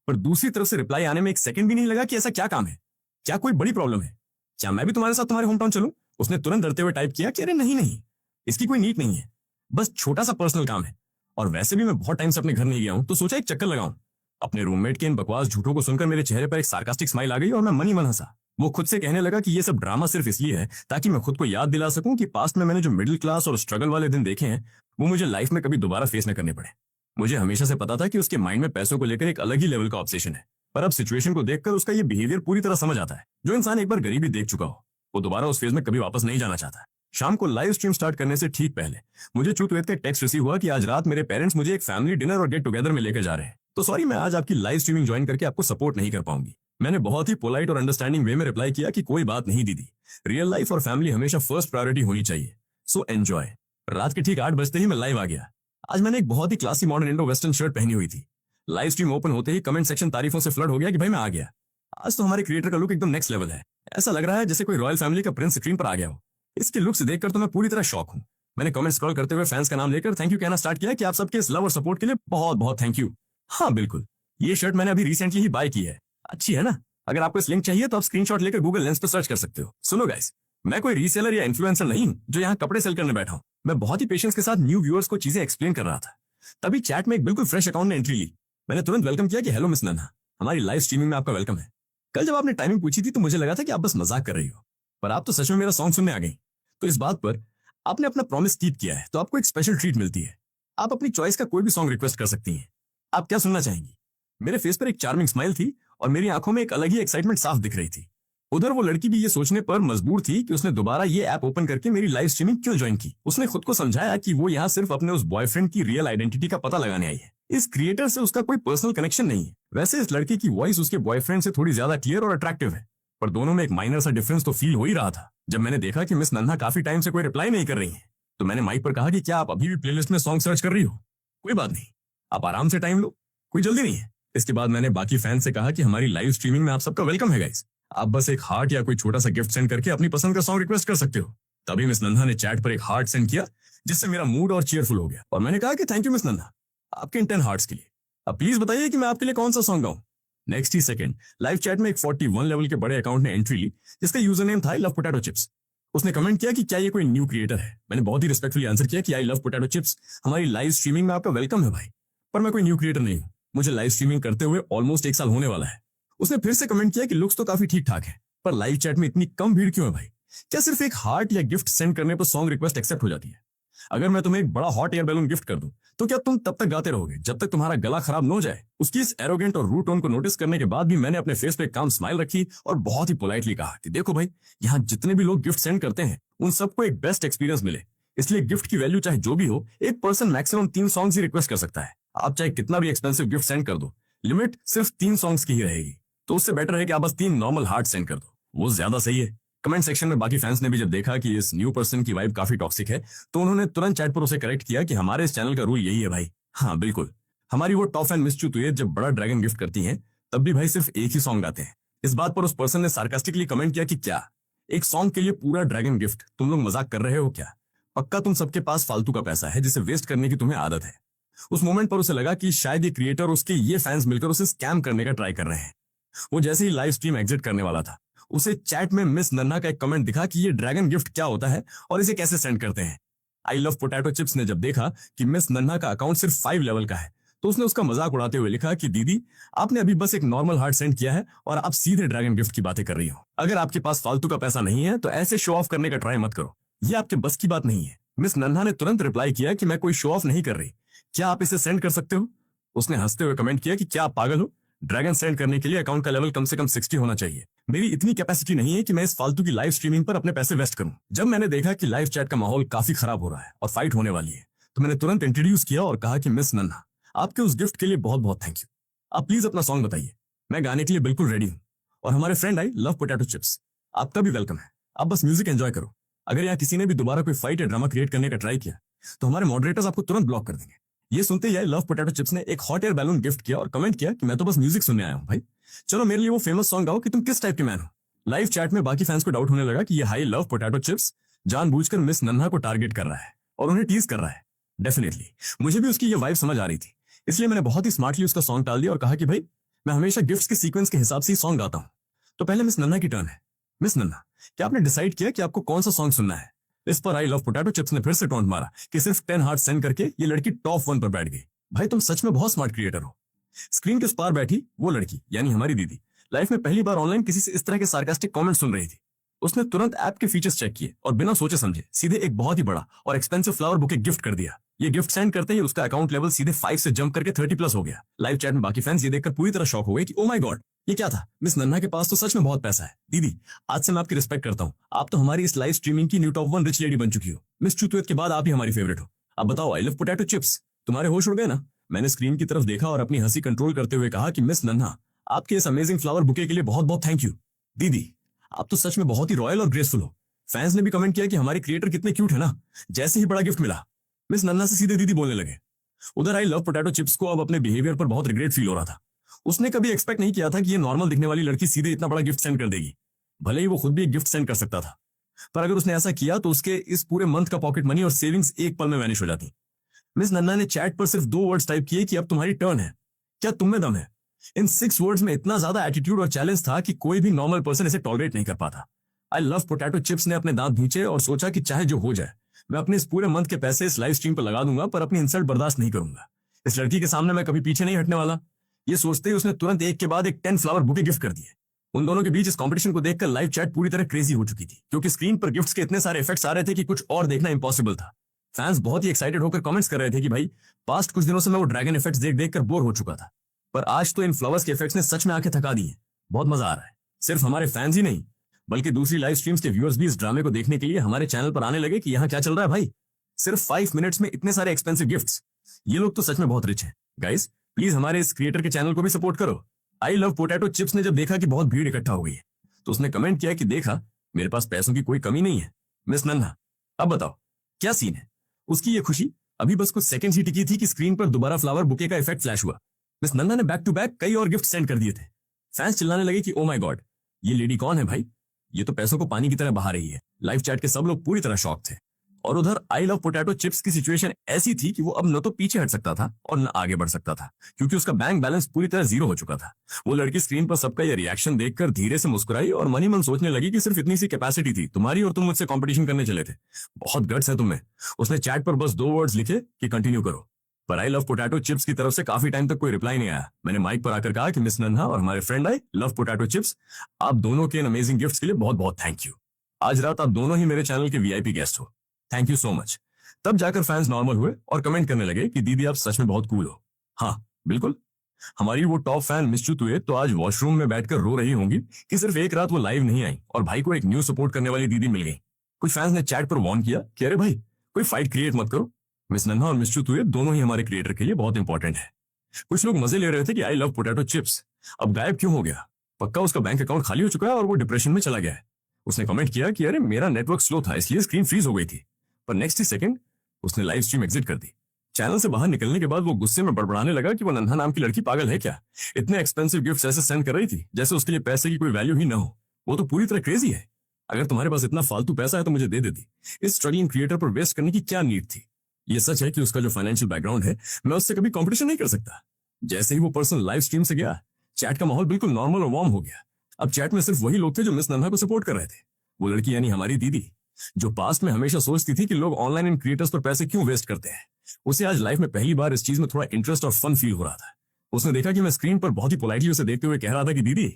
पर दूसरी तरफ से रिप्लाई आने में एक सेकंड भी नहीं लगा कि ऐसा क्या काम है, क्या कोई बड़ी प्रॉब्लम है, क्या मैं भी तुम्हारे साथ तुम्हारे होम टाउन चलूं। उसने तुरंत डरते हुए टाइप किया कि अरे नहीं नहीं, इसकी कोई नीड नहीं है, बस छोटा सा पर्सनल काम है और वैसे भी मैं बहुत टाइम से अपने घर नहीं गया हूं तो सोचा एक चक्कर लगाऊं। अपने रूममेट के इन बकवास झूठों को सुनकर मेरे चेहरे पर एक सार्कास्टिक स्माइल आ गई और मैं मन ही मन हंसा। वो खुद से कहने लगा कि ये सब ड्रामा सिर्फ इसलिए है ताकि मैं खुद को याद दिला सकूं कि पास्ट में मैंने जो मिडिल क्लास और स्ट्रगल वाले दिन देखे हैं वो मुझे लाइफ में कभी दोबारा फेस न करने पड़े। मुझे हमेशा से पता था कि उसके माइंड में पैसों को लेकर एक अलग ही लेवल का ऑब्सेशन है, पर अब सिचुएशन को देखकर उसका ये बिहेवियर पूरी तरह समझ आता है। जो इंसान एक बार गरीबी देख चुका हो वो दोबारा उस फेज में कभी वापस नहीं जाना चाहता। शाम को लाइव स्ट्रीम स्टार्ट करने से ठीक पहले मुझे चुतवेत का टेक्स्ट रिसीव हुआ कि आज रात मेरे पेरेंट्स मुझे एक फैमिली डिनर और गेट टुगेदर में लेकर जा रहे हैं, तो सॉरी मैं आज आपकी लाइव स्ट्रीमिंग ज्वाइन करके आपको सपोर्ट नहीं कर पाऊंगी। मैंने बहुत ही पोलाइट और अंडरस्टैंडिंग वे में रिप्लाई किया कि कोई बात नहीं दीदी, रियल लाइफ और फैमिली हमेशा फर्स्ट प्रायोरिटी होनी चाहिए, सो एंजॉय। रात के ठीक 8 बजते ही मैं लाइव आ गया। आज मैंने एक बहुत ही classy modern Indo western shirt पहनी हुई थी। लाइव स्ट्रीम ओपन होते ही कमेंट सेक्शन तारीफों से फ्लड हो गया कि भाई मैं आ गया। आज तो हमारे क्रिएटर का लुक एकदम नेक्स्ट लेवल है। ऐसा लग रहा है जैसे कोई रॉयल फैमिली का प्रिंस स्क्रीन पर आ गया हो। इसके लुक्स देखकर तो मैं पूरी तरह शॉक हूँ। मैंने कमेंट स्क्रॉल करते हुए फैंस का नाम लेकर थैंक यू कहना स्टार्ट किया कि आप सबके इस लव और सपोर्ट के लिए बहुत बहुत थैंक यू। हाँ बिल्कुल, ये शर्ट मैंने अभी रिसेंटली ही बाय की है। अच्छी है ना? अगर आपको इस लिंक चाहिए तो आप स्क्रीनशॉट लेकर गूगल लेंस पर सर्च कर सकते हो। सुनो गाइस, मैं कोई रीसेलर या इन्फ्लुएंसर नहीं हूँ जो यहाँ कपड़े सेल करने बैठा हूँ। मैं बहुत ही पेशेंस के साथ न्यू व्यूअर्स को चीजें एक्सप्लेन कर रहा था। तभी चैट में एक बिल्कुल फ्रेश अकाउंट ने एंट्री ली। मैंने तुरंत वेलकम किया कि हेलो मिस नन्हा, हमारी लाइव स्ट्रीमिंग में आपका वेलकम है। कल जब आपने टाइमिंग पूछी थी तो मुझे लगा था कि आप बस मजाक कर रही हो, पर आप तो सच में मेरा सॉन्ग सुनने आ गई। तो इस बात पर आपने अपना प्रॉमिस कीप किया है तो आपको एक स्पेशल ट्रीट मिलती है। आप अपनी चॉइस का कोई भी सॉन्ग रिक्वेस्ट कर सकती हैं। आप क्या सुनना चाहेंगी? मेरे फेस पर एक चार्मिंग स्माइल थी और मेरी आंखों में एक अलग ही एक्साइटमेंट साफ दिख रही थी। उधर वो लड़की भी ये सोचने पर मजबूर थी कि उसने दोबारा ये ऐप ओपन करके मेरी लाइव स्ट्रीमिंग क्यों ज्वाइन की। उसने खुद को समझाया कि वो यहाँ सिर्फ अपने उस बॉयफ्रेंड की रियल आइडेंटिटी का पता लगाने आई है। इस क्रिएटर से उसका कोई पर्सनल कनेक्शन नहीं है। वैसे इस लड़की की वॉइस उसके बॉयफ्रेंड से थोड़ी ज्यादा क्लियर और अट्रैक्टिव है, पर दोनों में एक माइनर सा डिफरेंस तो फील हो ही रहा था। जब मैंने देखा कि मिस नन्हा काफी टाइम से कोई रिप्लाई नहीं कर रही है तो मैंने माइक पर कहा कि क्या आप अभी भी प्लेलिस्ट में सॉन्ग सर्च कर रही हो? कोई बात नहीं, आप आराम से टाइम लो, कोई जल्दी नहीं है। इसके बाद मैंने बाकी फैंस से कहा कि हमारी लाइव स्ट्रीमिंग में आप सबका वेलकम है गाइस। आप बस एक हार्ट या कोई छोटा सा गिफ्ट सेंड करके अपनी पसंद का सॉन्ग रिक्वेस्ट कर सकते हो। तभी मिस नन्हा ने चैट पर एक हार्ट सेंड किया जिससे मेरा मूड और चीयरफुल हो गया और मैंने कहा कि थैंक यू मिस नन्हा आपके इन 10 हार्ट्स के लिए। अब प्लीज बताइए कि मैं आपके लिए कौन सा सॉन्ग गाऊं। नेक्स्ट ही सेकंड लाइव चैट में एक 41 लेवल के बड़े अकाउंट ने एंट्री ली जिसका यूजर नेम था लव पोटैटो चिप्स। उसने कमेंट किया कि क्या ये कोई न्यू क्रिएटर है। मैंने बहुत ही रिस्पेक्टफुली आंसर किया कि आई लव पोटैटो चिप्स, हमारी लाइव स्ट्रीमिंग में आपका वेलकम है भाई, पर मैं कोई न्यू क्रिएटर नहीं हूँ। मुझे लाइव स्ट्रीमिंग करते हुए ऑलमोस्ट 1 साल होने वाला है। उसने फिर से कमेंट किया कि लुक्स तो काफी ठीक ठाक है, पर लाइव चैट में इतनी कम भीड़ क्यों है भाई? क्या सिर्फ एक हार्ट या गिफ्ट सेंड करने पर सॉन्ग रिक्वेस्ट एक्सेप्ट हो जाती है? अगर मैं तुम्हें एक बड़ा हॉट एयर बैलून गिफ्ट कर दूं तो क्या तुम तब तक गाते रहोगे जब तक तुम्हारा गला खराब न हो जाए? उसकी इस एरोगेंट और रूट टोन को नोटिस करने के बाद भी मैंने अपने फेस पे काम स्माइल रखी और बहुत ही पोलाइटली कहा कि देखो भाई, यहाँ जितने भी लोग गिफ्ट सेंड करते हैं उन सबको एक बेस्ट एक्सपीरियंस मिले, इसलिए गिफ्ट की वैल्यू चाहे जो भी हो, एक पर्सन मैक्सिमम 3 सॉन्ग्स ही रिक्वेस्ट कर सकता है। आप चाहे कितना भी एक्सपेंसिव गिफ्ट सेंड कर दो, लिमिट सिर्फ 3 सॉन्ग्स की ही रहेगी। तो उससे बेटर है कि आप बस 3 नॉर्मल हार्ट सेंड कर दो, वो ज्यादा सही है। कमेंट सेक्शन में बाकी फैंस ने भी जब देखा कि इस न्यू पर्सन की वाइब काफी टॉक्सिक है तो उन्होंने तुरंत चैट पर उसे करेक्ट किया कि हमारे इस चैनल का रूल यही है भाई। हाँ बिल्कुल, हमारी वो टॉप फैन मिस चुतुएत जब बड़ा ड्रैगन गिफ्ट करती हैं तब भी भाई सिर्फ एक ही सॉन्ग गाते हैं। इस बात पर उस पर्सन ने सार्कास्टिकली कमेंट किया कि क्या एक सॉन्ग के लिए पूरा ड्रैगन गिफ्ट? तुम लोग मजाक कर रहे हो क्या? पक्का तुम सबके पास फालतू का पैसा है जिसे वेस्ट करने की तुम्हें आदत है। उस मोमेंट पर उसे लगा कि शायद ये क्रिएटर उसके ये फैंस मिलकर उसे स्कैम करने का ट्राई कर रहे हैं। वो जैसे ही लाइव स्ट्रीम एग्जिट करने वाला था उसे चैट में मिस नन्हा का एक कमेंट दिखा कि ये ड्रैगन गिफ्ट क्या होता है और इसे कैसे सेंड करते हैं। आई लव पोटैटो चिप्स ने जब देखा कि मिस नन्हा का अकाउंट सिर्फ 5 लेवल का है तो उसने उसका मजाक उड़ाते हुए लिखा कि दीदी, आपने अभी बस एक नॉर्मल हार्ट सेंड किया है और आप सीधे ड्रैगन गिफ्ट की बातें कर रही हो। अगर आपके पास फालतू का पैसा नहीं है तो ऐसे शो ऑफ करने का ट्राई मत करो, ये आपके बस की बात नहीं है। मिस नन्हा ने तुरंत रिप्लाई किया कि मैं कोई शो ऑफ नहीं कर रही, क्या आप इसे सेंड कर सकते हो? उसने हंसते हुए कमेंट किया कि क्या आप पागल हो? ड्रैगन सेंड करने के लिए अकाउंट का लेवल कम से कम 60 होना चाहिए। मेरी इतनी कैपेसिटी नहीं है कि मैं इस फालतू की लाइव स्ट्रीमिंग पर अपने पैसे वेस्ट करूं। जब मैंने देखा कि लाइव चैट का माहौल काफी खराब हो रहा है और फाइट होने वाली है तो मैंने तुरंत इंट्रोड्यूस किया और कहा कि मिस नन्हा, आपके उस गिफ्ट के लिए बहुत बहुत थैंक यू। आप प्लीज अपना सॉन्ग बताइए, मैं गाने के लिए बिल्कुल रेडी हूँ। और हमारे friend I love potato chips, आपका भी वेलकम है। आप बस म्यूजिक एंजॉय करो। अगर यहाँ किसी ने भी दोबारा कोई फाइट या ड्रामा क्रिएट करने का ट्राई किया तो हमारे मॉडरेटर्स आपको तुरंत ब्लॉक कर देंगे। ये सुनते ही लव पोटैटो चिप्स ने एक हॉट एयर बैलून गिफ्ट किया और कमेंट किया कि मैं तो बस म्यूजिक सुनने आया हूँ भाई, चलो मेरे लिए वो फेमस सॉन्ग गाओ कि तुम किस टाइप के मैन हो। लाइव चैट में बाकी फैंस को डाउट होने लगा कि ये हाई लव पोटैटो चिप्स जानबूझकर मिस नन्हा को टारगेट कर रहा है और उन्हें टीज कर रहा है। डेफिनेटली मुझे भी उसकी ये वाइब समझ आ रही थी, इसलिए मैंने बहुत ही स्मार्टली उसका सॉन्ग टाल दिया और कहा कि भाई मैं हमेशा गिफ्ट्स के सीक्वेंस के हिसाब से ही सॉन्ग गाता हूँ। तो पहले मिस नन्हा की टर्न है। मिस नन्हा, क्या आपने डिसाइड किया कि आपको कौन सा सॉन्ग सुनना है? इस पर आई लव पोटैटो चिप्स ने फिर से टोंट मारा कि सिर्फ 10 हार्ट सेंड करके ये लड़की टॉप 1 पर बैठ गई। भाई तुम सच में बहुत स्मार्ट क्रिएटर हो। स्क्रीन के उस पार बैठी वो लड़की यानी हमारी दीदी लाइफ में पहली बार ऑनलाइन किसी से इस तरह के सार्कास्टिक कमेंट सुन रही थी। उसने तुरंत ऐप के फीचर्स चेक किए और बिना सोचे समझे सीधे एक बहुत ही बड़ा और एक्सपेंसिव फ्लावर बुके गिफ्ट कर दिया। ये गिफ्ट सेंड करते ही उसका अकाउंट लेवल सीधे 5 से जंप करके 30 प्लस हो गया। लाइव चैट में बाकी फैंस ये देखकर पूरी तरह शॉक हो गए कि ओ माय गॉड, ये क्या था। मिस नन्हा के पास तो सच में बहुत पैसा है। दीदी, आज से मैं आपकी रिस्पेक्ट करता हूँ। आप तो हमारी इस लाइव स्ट्रीमिंग की न्यू टॉप 1 रिच लेडी बन चुकी हो। मिस चुतुएत के बाद आप ही हमारी फेवरेट हो। अब बताओ, आई लव पोटैटो चिप्स, तुम्हारे होश उड़ गए ना। मैंने स्क्रीन की तरफ देखा और अपनी हंसी कंट्रोल करते हुए कहा कि मिस नन्हा, आपके इस अमेजिंग फ्लावर बुके के लिए बहुत बहुत थैंक यू। दीदी, आप तो सच में बहुत ही रॉयल और ग्रेसफुल हो। फैंस ने भी कमेंट किया कि हमारे क्रिएटर कितने क्यूट है ना। जैसे ही बड़ा गिफ्ट मिला, मिस नन्हा से सीधे दीदी बोलने लगे। उधर आई लव पोटैटो चिप्स को अब अपने बिहेवियर पर बहुत रिग्रेट फील हो रहा था। उसने कभी एक्सपेक्ट नहीं किया था कि ये नॉर्मल दिखने वाली लड़की सीधे इतना बड़ा गिफ्ट सेंड कर देगी। भले ही वो खुद भी एक गिफ्ट सेंड कर सकता था, पर अगर उसने ऐसा किया तो उसके इस पूरे मंथ का पॉकेट मनी और सेविंग्स एक पल में वैनिश हो जाती। मिस नन्हा ने चैट पर सिर्फ 2 वर्ड्स टाइप किए कि अब तुम्हारी टर्न है, क्या तुम में दम है। इन 6 वर्ड्स में इतना ज्यादा एटीट्यूड और चैलेंज था कि कोई भी नॉर्मल पर्सन इसे टॉलरेट नहीं कर पाता। आई लव पोटैटो चिप्स ने अपने दांत भींचे और सोचा कि चाहे जो हो जाए, मैं अपने इस पूरे मंथ के पैसे इस लाइव स्ट्रीम पर लगा दूंगा, पर अपनी इंसल्ट बर्दाश्त नहीं करूंगा। इस लड़की के सामने मैं कभी पीछे नहीं हटने वाला। ये सोचते ही उसने तुरंत एक के बाद एक 10 फ्लावर बुके गिफ्ट कर दिए। उन दोनों के बीच इस कंपटीशन को देखकर लाइव चैट पूरी तरह क्रेजी हो चुकी थी, क्योंकि स्क्रीन पर गिफ्ट्स के इतने सारे इफेक्ट्स आ रहे थे कि कुछ और देखना इंपॉसिबल था। फैंस बहुत ही एक्साइटेड होकर कमेंट्स कर रहे थे कि भाई, पास्ट कुछ दिनों से मैं वो ड्रैगन इफेक्ट्स देख देख कर बोर हो चुका था, पर आज तो इन फ्लावर्स के इफेक्ट्स ने सच में आंखें थका दी हैं। बहुत मजा आ रहा है। सिर्फ हमारे फैंस ही नहीं, बल्कि दूसरी लाइव स्ट्रीम्स के व्यूअर्स भी इस ड्रामे को देखने के लिए हमारे चैनल पर आने लगे कि यहाँ क्या चल रहा है भाई। सिर्फ 5 मिनट्स में इतने सारे एक्सपेंसिव गिफ्ट्स, ये लोग तो सच में बहुत रिच हैं। गाइस, प्लीज हमारे इस क्रिएटर के चैनल को भी सपोर्ट करो। आई लव पोटैटो चिप्स ने जब देखा कि बहुत भीड़ इकट्ठा हो गई है, तो उसने कमेंट किया कि देखा, मेरे पास पैसों की कोई कमी नहीं है। मिस नन्हा, अब बताओ क्या सीन है। उसकी ये खुशी अभी बस कुछ सेकंड्स ही टिकी थी कि स्क्रीन पर दोबारा फ्लावर बुके का इफेक्ट फ्लैश हुआ। मिस नन्हा ने बैक टू बैक कई और गिफ्ट सेंड कर दिए थे। फैंस चिल्लाने लगे कि ओ माय गॉड, ये लेडी कौन है भाई, ये तो पैसों को पानी की तरह बहा रही है। लाइव चैट के सब लोग पूरी तरह शॉक थे। और उधर आई लव पोटैटो चिप्स की सिचुएशन ऐसी थी कि वो अब न तो पीछे हट सकता था और न आगे बढ़ सकता था, क्योंकि उसका बैंक बैलेंस पूरी तरह 0 हो चुका था। वो लड़की स्क्रीन पर सबका ये रिएक्शन देखकर धीरे से मुस्कुराई और मन ही मन सोचने लगी कि सिर्फ इतनी सी कैपेसिटी थी तुम्हारी और तुम मुझसे कंपटीशन करने चले थे। बहुत गट्स है तुम्हें। उसने चैट पर बस 2 वर्ड्स लिखे कि कंटिन्यू करो, पर आई लव पोटैटो चिप्स की तरफ से काफी टाइम तक कोई रिप्लाई नहीं आया। मैंने माइक पर आकर कहा कि मिस नन्हा और हमारे friend I love potato chips, आप दोनों के इन अमेजिंग गिफ्ट्स के लिए बहुत बहुत थैंक यू। आज रात आप दोनों ही मेरे चैनल के वीआईपी गेस्ट हो। Thank you so much. तब जाकर फैंस नॉर्मल हुए और कमेंट करने लगे कि दीदी आप सच में बहुत कूल हो। हाँ बिल्कुल, हमारी वो टॉप फैन मिस चुतुए तो आज वॉशरूम में बैठकर रो रही होंगी कि सिर्फ एक रात वो लाइव नहीं आई और भाई को एक न्यू सपोर्ट करने वाली दीदी मिल गई। कुछ फैंस ने चैट पर वार्न किया कि अरे भाई, कोई फाइट क्रिएट मत करो। मिस नन्हा और मिस चुतुए दोनों ही हमारे क्रिएटर के लिए बहुत इंपॉर्टेंट है। कुछ लोग मजे ले रहे थे कि आई लव पोटैटो चिप्स अब गायब क्यों हो गया, पक्का उसका बैंक अकाउंट खाली हो चुका है और वो डिप्रेशन में चला गया है। उसने कमेंट किया कि अरे मेरा नेटवर्क स्लो था इसलिए स्क्रीन फ्रीज हो गई थी, पर नेक्स्ट ही सेकंड उसने लाइव स्ट्रीम एग्जिट कर दी। चैनल से बाहर निकलने के बाद वो गुस्से में बड़बड़ाने लगा कि वो नन्हा नाम की लड़की पागल है क्या, इतने एक्सपेंसिव गिफ्ट्स ऐसे सेंड कर रही थी जैसे उसके लिए पैसे की कोई वैल्यू ही ना हो। वो तो पूरी तरह क्रेजी है। अगर तुम्हारे पास इतना फालतू पैसा है तो मुझे दे देती। इस स्ट्रगलिंग क्रिएटर पर वेस्ट करने की क्या नीड थी। ये सच है कि उसका जो फाइनेंशियल बैकग्राउंड है, मैं उससे कभी कॉम्पिटिशन नहीं कर सकता। जैसे ही वो पर्सन लाइव स्ट्रीम से गया, चैट का माहौल बिल्कुल नॉर्मल और वार्म हो गया। अब चैट में सिर्फ वही लोग थे जो मिस नन्हा को सपोर्ट कर रहे थे। वो लड़की यानी हमारी दीदी, जो पास्ट में हमेशा सोचती थी कि लोग ऑनलाइन इन क्रिएटर्स पर पैसे क्यों वेस्ट करते हैं, उसे आज लाइफ में पहली बार इस चीज में थोड़ा इंटरेस्ट और फन फील हो रहा था। उसने देखा कि मैं स्क्रीन पर बहुत ही पोलाइटली उसे देखते हुए कह रहा था कि दीदी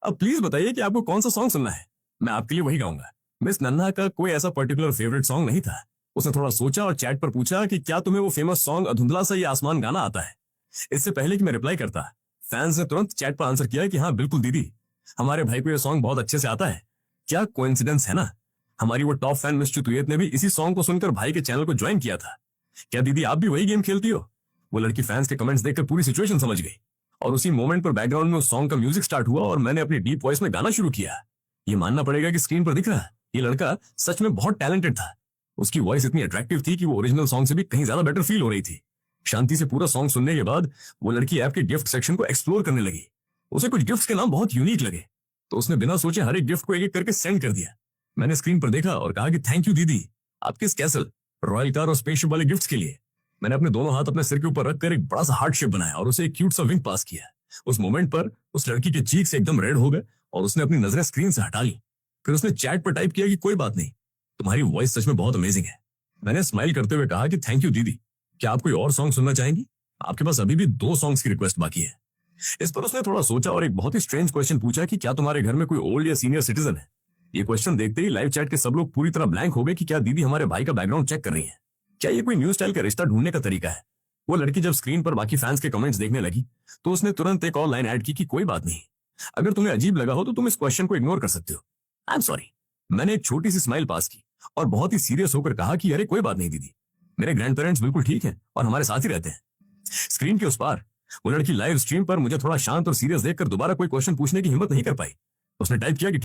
अब प्लीज बताइए कि आपको कौन सा सॉन्ग सुनना है, मैं आपके लिए वही गाऊंगा। मिस नन्हा का कोई ऐसा पर्टिकुलर फेवरेट सॉन्ग नहीं था। उसने थोड़ा सोचा और चैट पर पूछा कि क्या तुम्हें वो फेमस सॉन्ग अधुंधला सा ये आसमान गाना आता है। इससे पहले कि मैं रिप्लाई करता, फैंस ने तुरंत चैट पर आंसर किया कि हाँ बिल्कुल दीदी, हमारे भाई को ये सॉन्ग बहुत अच्छे से आता है। क्या कोइंसिडेंस है ना, हमारी वो टॉप फैन मिस चुतुएत ने भी इसी सॉन्ग को सुनकर भाई के चैनल को ज्वाइन किया था। क्या दीदी आप भी वही गेम खेलती हो। वो लड़की फैंस के कमेंट्स देखकर पूरी सिचुएशन समझ गई और उसी मोमेंट पर बैकग्राउंड में उस सॉन्ग का म्यूजिक स्टार्ट हुआ और मैंने अपनी डीप वॉइस में गाना शुरू किया। ये मानना पड़ेगा कि स्क्रीन पर दिख रहा ये लड़का सच में बहुत टैलेंटेड था। उसकी वॉइस इतनी अट्रैक्टिव थी कि वो ओरिजिनल सॉन्ग से भी कहीं ज्यादा बेटर फील हो रही थी। शांति से पूरा सॉन्ग सुनने के बाद वो लड़की ऐप के गिफ्ट सेक्शन को एक्सप्लोर करने लगी। उसे कुछ गिफ्ट्स के नाम बहुत यूनिक लगे, तो उसने बिना सोचे हर एक गिफ्ट को एक एक करके सेंड कर दिया। मैंने स्क्रीन पर देखा और कहा कि थैंक यू दीदी, आपके इस कैसल, रॉयल कार और स्पेसशिप वाले गिफ्ट्स के लिए। मैंने अपने दोनों हाथ अपने सिर के ऊपर रखकर एक बड़ा सा हार्ट शेप बनाया और उसे एक क्यूट सा विंग पास किया। उस मोमेंट पर उस लड़की के चीक से एकदम रेड हो गए और उसने अपनी नजरें स्क्रीन से हटा ली। फिर उसने चैट पर टाइप किया कि कोई बात नहीं, तुम्हारी वॉइस सच में बहुत अमेजिंग है। मैंने स्माइल करते हुए कहा कि थैंक यू दीदी, क्या आप कोई और सॉन्ग सुनना चाहेंगी? आपके पास अभी भी 2 सॉन्ग्स की रिक्वेस्ट बाकी है। इस पर उसने थोड़ा सोचा और एक बहुत ही स्ट्रेंज क्वेश्चन पूछा कि क्या तुम्हारे घर में कोई ओल्ड या सीनियर सिटीजन है। ये क्वेश्चन देखते ही लाइव चैट के सब लोग पूरी तरह ब्लैंक हो गए कि क्या दीदी हमारे भाई का बैकग्राउंड चेक कर रही है। क्या ये कोई न्यू स्टाइल का रिश्ता ढूंढने का तरीका है? वो लड़की जब स्क्रीन पर बाकी फैंस के कमेंट्स देखने लगी तो उसने तुरंत एक और लाइन ऐड की कि कोई बात नहीं, अगर तुम्हें अजीब लगा हो तो तुम इस क्वेश्चन को इग्नोर कर सकते हो। I am sorry. मैंने एक छोटी सी स्माइल पास की और बहुत ही सीरियस होकर कहा कि अरे कोई बात नहीं दीदी, मेरे ग्रैंड पेरेंट्स बिल्कुल ठीक हैं और हमारे साथ ही रहते हैं। स्क्रीन के उस पार वो लड़की लाइव स्ट्रीम पर मुझे थोड़ा शांत और सीरियस देखकर दोबारा कोई क्वेश्चन पूछने की हिम्मत नहीं कर पाई। उसने टाइप किया कि